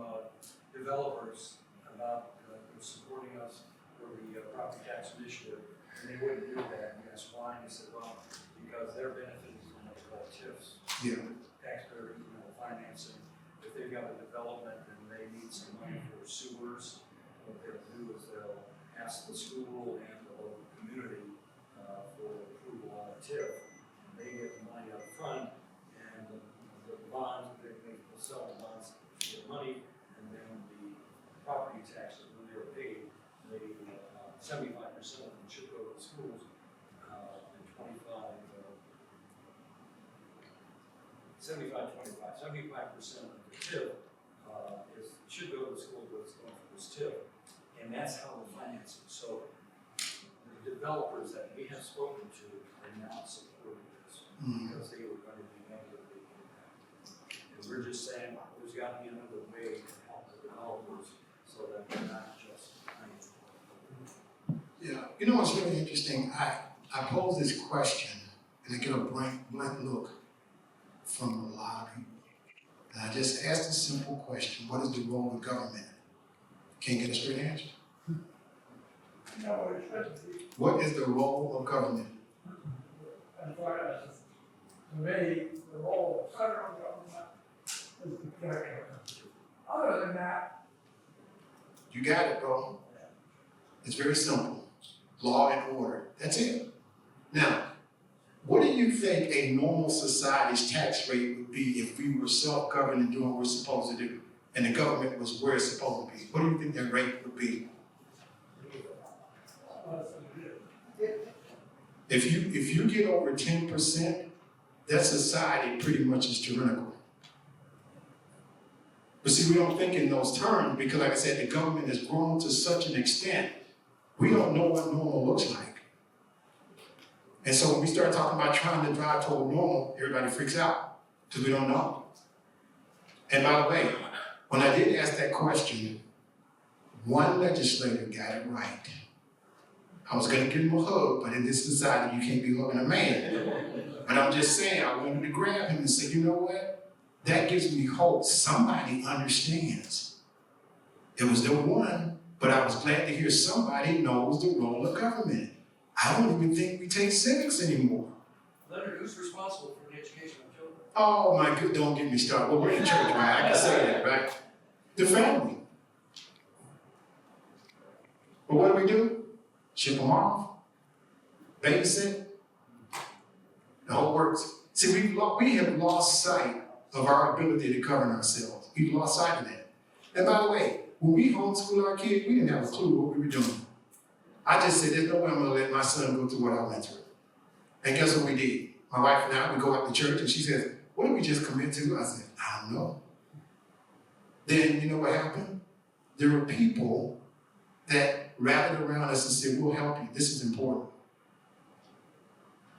developers about supporting us for the property tax initiative, and they wouldn't do that. And that's why. And they said, well, because their benefit is in what's called TIFs, Yeah. taxpayer incremental financing. If they've got a development and they need some money for sewers, what they'll do is they'll ask the school and the local community for approval on a TIF. And they get the money up front, and the bonds, they will sell the bonds to get money, and then the property taxes, when they're paid, they 75% of them should go to the schools, and 75% of the TIF should go to the school, but it's going for this TIF, and that's how we finance it. So the developers that we have spoken to are not supporting this because they were going to be negatively impacted. And we're just saying there's got to be another way to help the developers so that they're not just financed. Yeah, you know what's really interesting? I pose this question and I get a blank look from a lot of people. And I just asked a simple question: what is the role of government? Can't get a straight answer. No, it shouldn't be. What is the role of government? As far as, to me, the role of federal government is to protect our country. Other than that, You got it, bro. It's very simple. Law and order. That's it. Now, what do you think a normal society's tax rate would be if we were self-governed and doing what we're supposed to do? and the government was where it's supposed to be, what do you think that rate would be? If you get over 10%, that society pretty much is tyrannical. But see, we don't think in those terms because, like I said, the government has grown to such an extent, we don't know what normal looks like. And so when we start talking about trying to drive toward normal, everybody freaks out because we don't know. And by the way, when I did ask that question, one legislator got it right. I was gonna give him a hug, but in this society, you can't be hugging a man. But I'm just saying, I wanted to grab him and say, you know what? That gives me hope. Somebody understands. It was the one, but I was glad to hear somebody knows the role of government. I don't even think we take civics anymore. Leonard, who's responsible for the education of children? Oh my good, don't get me started. Well, we're in church, right? I can say that, right? The family. But what do? Ship them off, babysit, the whole works. See, we have lost sight of our ability to govern ourselves. We've lost sight of that. And by the way, when we homeschool our kids, we didn't have a clue what we were doing. I just said, there's no way I'm gonna let my son go through what I went through. And guess what we did? My wife and I, we go out to church and she says, what did we just commit to? I said, I don't know. Then you know what happened? There were people that rallied around us and said, we'll help you, this is important.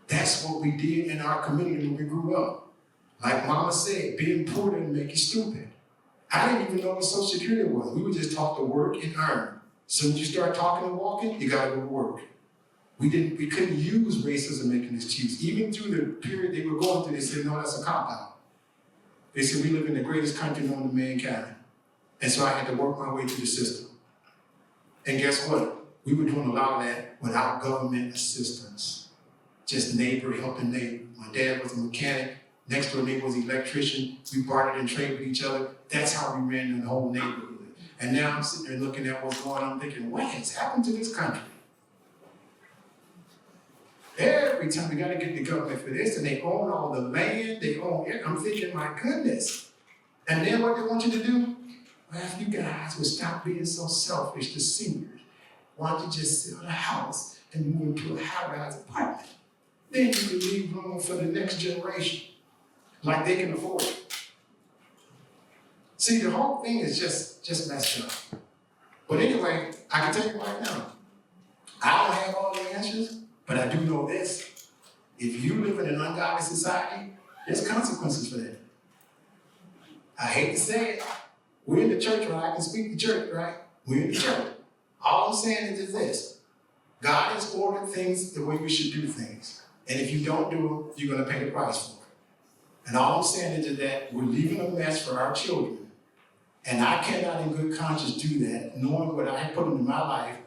That's what we did in our community when we grew up. Like Mama said, being poor didn't make you stupid. I didn't even know what Social Security was. We were just taught to work and earn. So when you start talking and walking, you gotta go to work. We couldn't use racism making an excuse. Even through the period they were going through, they said, no, that's a cop-out. They said, we live in the greatest country known to mankind. And so I had to work my way through the system. And guess what? We were doing a lot of that without government assistance. Just neighbor helping neighbor. My dad was a mechanic. Next door neighbor was an electrician. We bartered and traded with each other. That's how we ran in the whole neighborhood. And now I'm sitting there looking at what's going on, thinking, what has happened to this country? Every time we gotta get the government for this, and they own all the land, they own it. I'm thinking, my goodness. And then what they want you to do? Well, if you guys would stop being so selfish to seniors, why don't you just sell the house and move into a high-rise apartment? Then you can leave room for the next generation, like they can afford it. See, the whole thing is just messed up. But anyway, I can tell you right now, I don't have all the answers, but I do know this. If you live in an ungodly society, there's consequences for that. I hate to say it. We're in the church, right? I can speak the church, right? We're in the church. All I'm saying is this. God has ordered things the way we should do things. And if you don't do them, you're going to pay the price for it. And all I'm saying is that we're leaving a mess for our children. And I cannot in good conscience do that, knowing what I put into my life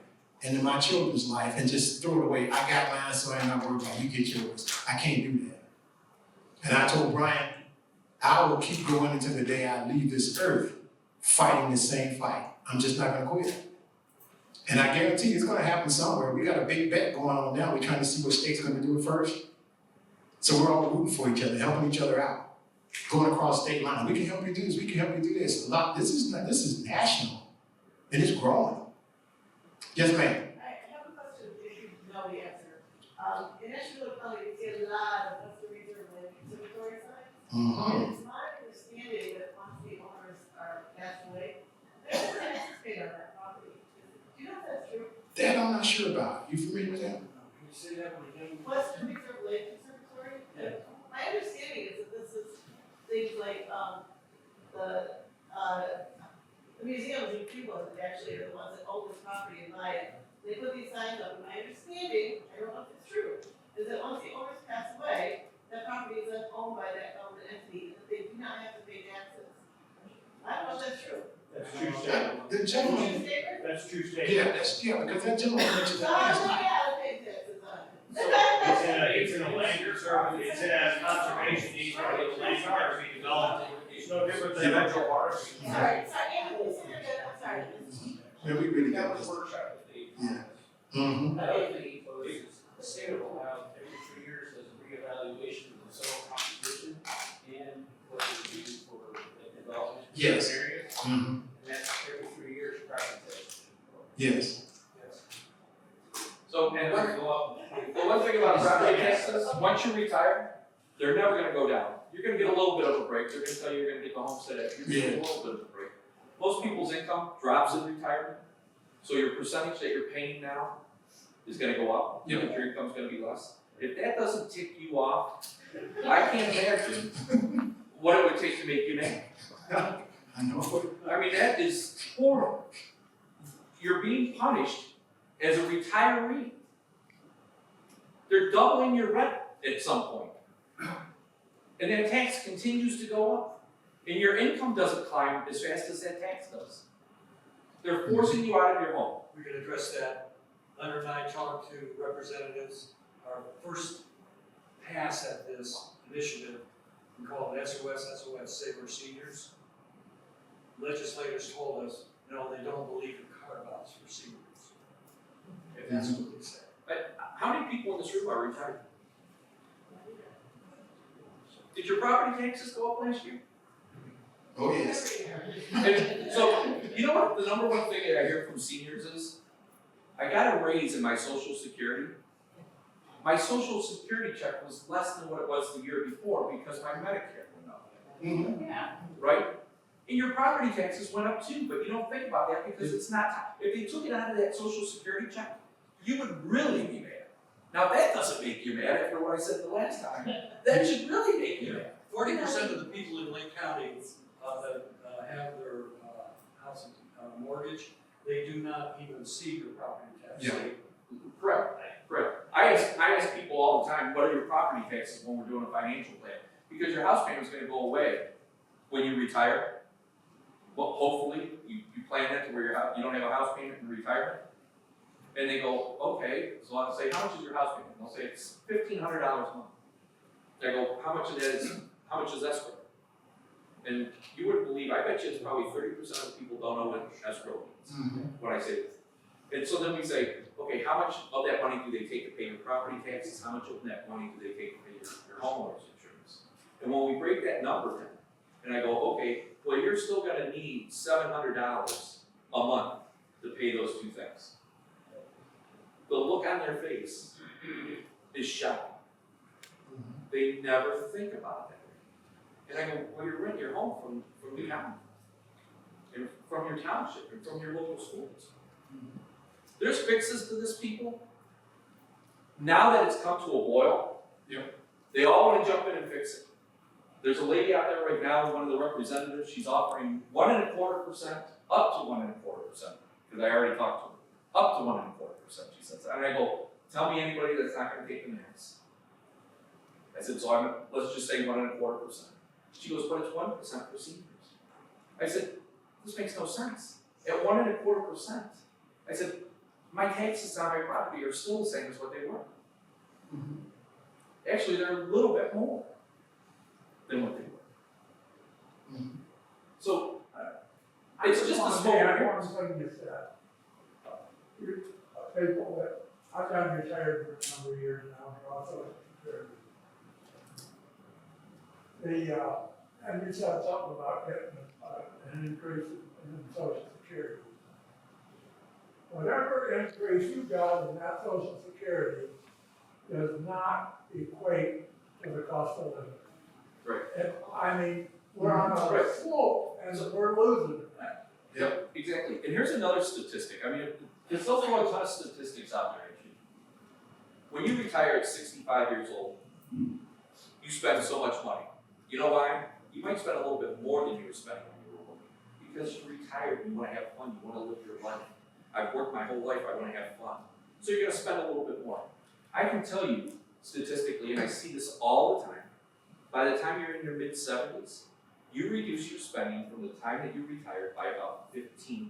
and in my children's life, and just throw it away. I got mine, so I'm not worried about you get yours. I can't do that. And I told Brian, I will keep going until the day I leave this earth, fighting the same fight. I'm just not gonna quit. And I guarantee it's gonna happen somewhere. We got a big bet going on now. We're trying to see what state's gonna do it first. So we're all rooting for each other, helping each other out. Going across state lines. We can help you do this, we can help you do this. This is national, and it's growing. Yes, ma'am. I have a question if you know the answer. In Asheville County, we see a lot of Western Reserve land conservatory signs. And it's my understanding that once the owners are passed away, there's a tax paid on that property. Do you know if that's true? That I'm not sure about. You familiar with that? Can you say that one again? Western Reserve Land Conservatory? Yeah. My understanding is that this is things like, the museums in Cuba that actually are the ones that own this property and buy it. They put these signs up, and my understanding, I don't know if it's true, is that once the owners pass away, that property is then owned by that government entity, and that they do not have to pay taxes. I don't know if that's true. That's true statement. The gentleman, True statement? That's true statement. because that gentleman mentioned So that I last don't night. know how to pay taxes on it. It's in a land reserve, it's in a conservation easement, where the land can be developed. It's no different than metro parks. Sorry, yeah, I'm sorry. Man, we really That got was this. workshop with the. Yeah. Mm-hmm. I don't think he poses, the state of Ohio every 3 years does a reevaluation of the soil composition and what it would do for the development. Yes. Area. Mhm. And that's every 3 years property tax. Yes. So, and the one thing about property taxes, once you retire, they're never gonna go down. You're gonna get a little bit of a break, they're gonna tell you you're gonna get the homestead act, you're gonna get a little bit of a break. Most people's income drops in retirement, so your percentage that you're paying now is gonna go up, because your income's gonna be less. If that doesn't tick you off, I can't imagine what it would take to make you mad. I know. I mean, that is horrible. You're being punished as a retiree. They're doubling your rent at some point. And that tax continues to go up. And your income doesn't climb as fast as that tax does. They're forcing you out of your home. We can address that. Leonard and I talked to representatives. Our first pass at this initiative, we call it SOS, Save Our Seniors. Legislators told us, no, they don't believe in carve-outs for seniors. And that's what they said. But how many people in this room are retired? Did your property taxes go up last year? Oh, yes. And so, you know what the number one thing that I hear from seniors is? I got a raise in my Social Security. My Social Security check was less than what it was the year before because my Medicare went up. Mhm. Yeah. Right? And your property taxes went up too, but you don't think about that because it's not, if they took it out of that Social Security check, you would really be mad. Now that doesn't make you mad after what I said the last time. That should really make you mad. 40% of the people in Lake County that have their house mortgage, they do not even see their property tax. Yeah. Correct. I ask people all the time, what are your property taxes when we're doing a financial plan? Because your house payment's gonna go away when you retire. Well, hopefully, you plan that to where you don't have a house payment in retirement. And they go, okay, so I'll say, how much is your house payment? And they'll say, it's $1,500 a month. I go, how much is escrow? And you wouldn't believe, I bet you it's probably 30% of people don't know what escrow means, when I say this. And so then we say, okay, how much of that money do they take to pay your property taxes? How much of that money do they take to pay your homeowner's insurance? And when we break that number down, and I go, okay, well, you're still gonna need $700 a month to pay those two things. The look on their face is shocking. They never think about that. And I go, well, you're renting your home from the county, and from your township, and from your local schools. There's fixes to this, people. Now that it's come to a boil, they all want to jump in and fix it. There's a lady out there right now, one of the representatives, she's offering 1.25%, up to 1.25%, because I already talked to her. Up to 1.25%, she says. And I go, tell me anybody that's not going to take the max. I said, so let's just say 1.25%. She goes, but it's 1% for seniors. I said, this makes no sense. At 1.25%, I said, my taxes on my property are still the same as what they were. Actually, they're a little bit more than what they were. So, it's just a small difference. One thing is that, people that, I've been retired for a number of years now, but also and you said something about getting an increase in Social Security. Whatever increase you got in that Social Security does not equate to the cost of living. Right. And, I mean, we're on a slope and we're losing it. Yep, exactly. And here's another statistic. I mean, there's also a ton of statistics out there. Actually. When you retire at 65 years old, you spend so much money. You know why? You might spend a little bit more than you were spending when you were working. Because you're retired, you want to have fun, you want to live your life. I've worked my whole life, I want to have fun. So you're going to spend a little bit more. I can tell you statistically, and I see this all the time, by the time you're in your mid-70s, you reduce your spending from the time that you retired by about 15%.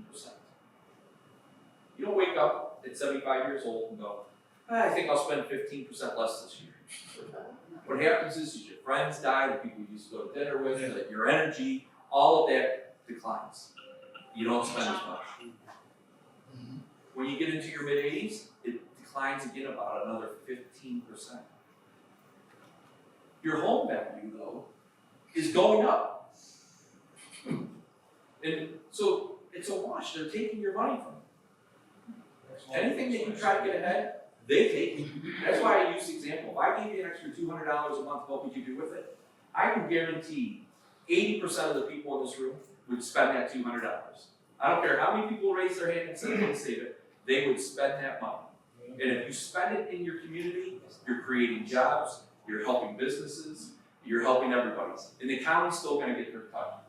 You don't wake up at 75 years old and go, I think I'll spend 15% less this year. What happens is your friends die, the people you used to go to dinner with, your energy, all of that declines. You don't spend as much. When you get into your mid-80s, it declines again about another 15%. Your home value, though, is going up. And so it's a wash, they're taking your money from you. Anything that you try to get ahead, they take it. That's why I use the example. If I gave you an extra $200 a month, what would you do with it? I can guarantee 80% of the people in this room would spend that $200. I don't care how many people raise their hand and say they save it, they would spend that money. And if you spend it in your community, you're creating jobs, you're helping businesses, you're helping everybody. And the county's still gonna get their cut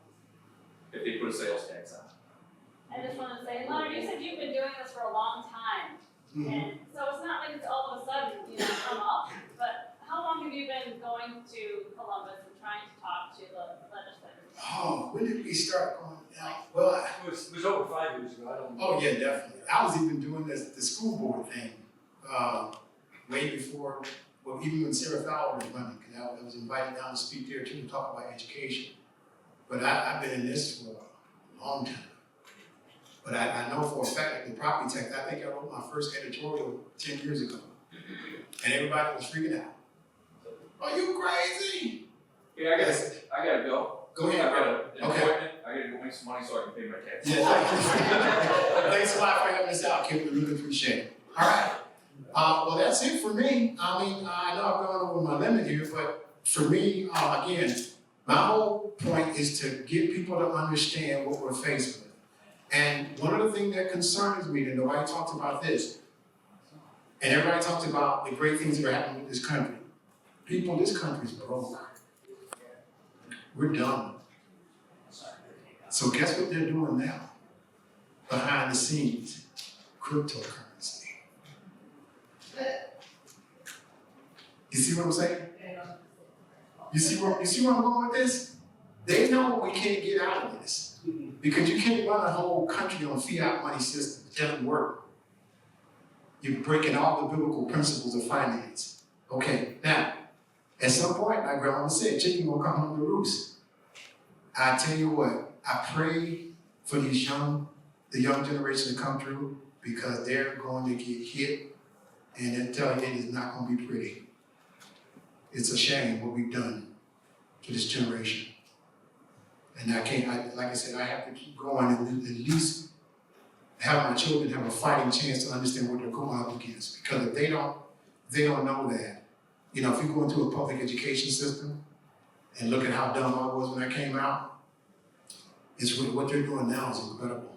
if they put a sales tax on. I just want to say, Leonard, you said you've been doing this for a long time. And so it's not like it's all of a sudden, come up, but how long have you been going to Columbus and trying to talk to the legislators? Oh, when did we start going down? Well, It was over 5 years ago, I don't know. oh yeah, definitely. I was even doing the school board thing, way before, well, even when Sarah Fowler was running, because I was invited down to speak there too, to talk about education. But I've been in this for a long time. But I know for a fact that the property tax, I think I wrote my first editorial 10 years ago. And everybody was freaking out. Are you crazy? Yeah, I gotta go. Go ahead, I've got bro. an appointment, I gotta go make some money so I can pay my taxes. Yeah. Thanks a lot for having us out, Kip. We really appreciate it. All right. Well, that's it for me. I mean, I know I've gone over my limit here, but for me, again, my whole point is to get people to understand what we're faced with. And one of the things that concerns me, and nobody talks about this, and everybody talks about the great things that are happening with this country. People, this country's broke. We're done. So guess what they're doing now? Behind the scenes, cryptocurrency. You see what I'm saying? You see where I'm going with this? They know we can't get out of this. Because you can't run a whole country on fiat money system. It doesn't work. You're breaking all the biblical principles of finance. Okay, now, at some point, like Grandma said, chicken will come home to roost. I tell you what, I pray for the young generation to come through because they're going to get hit, and I tell you, it is not going to be pretty. It's a shame what we've done to this generation. And like I said, I have to keep going and at least have my children have a fighting chance to understand what they're going up against. Because if they don't know that, if you go into a public education system and look at how dumb I was when I came out, it's what they're doing now is incredible.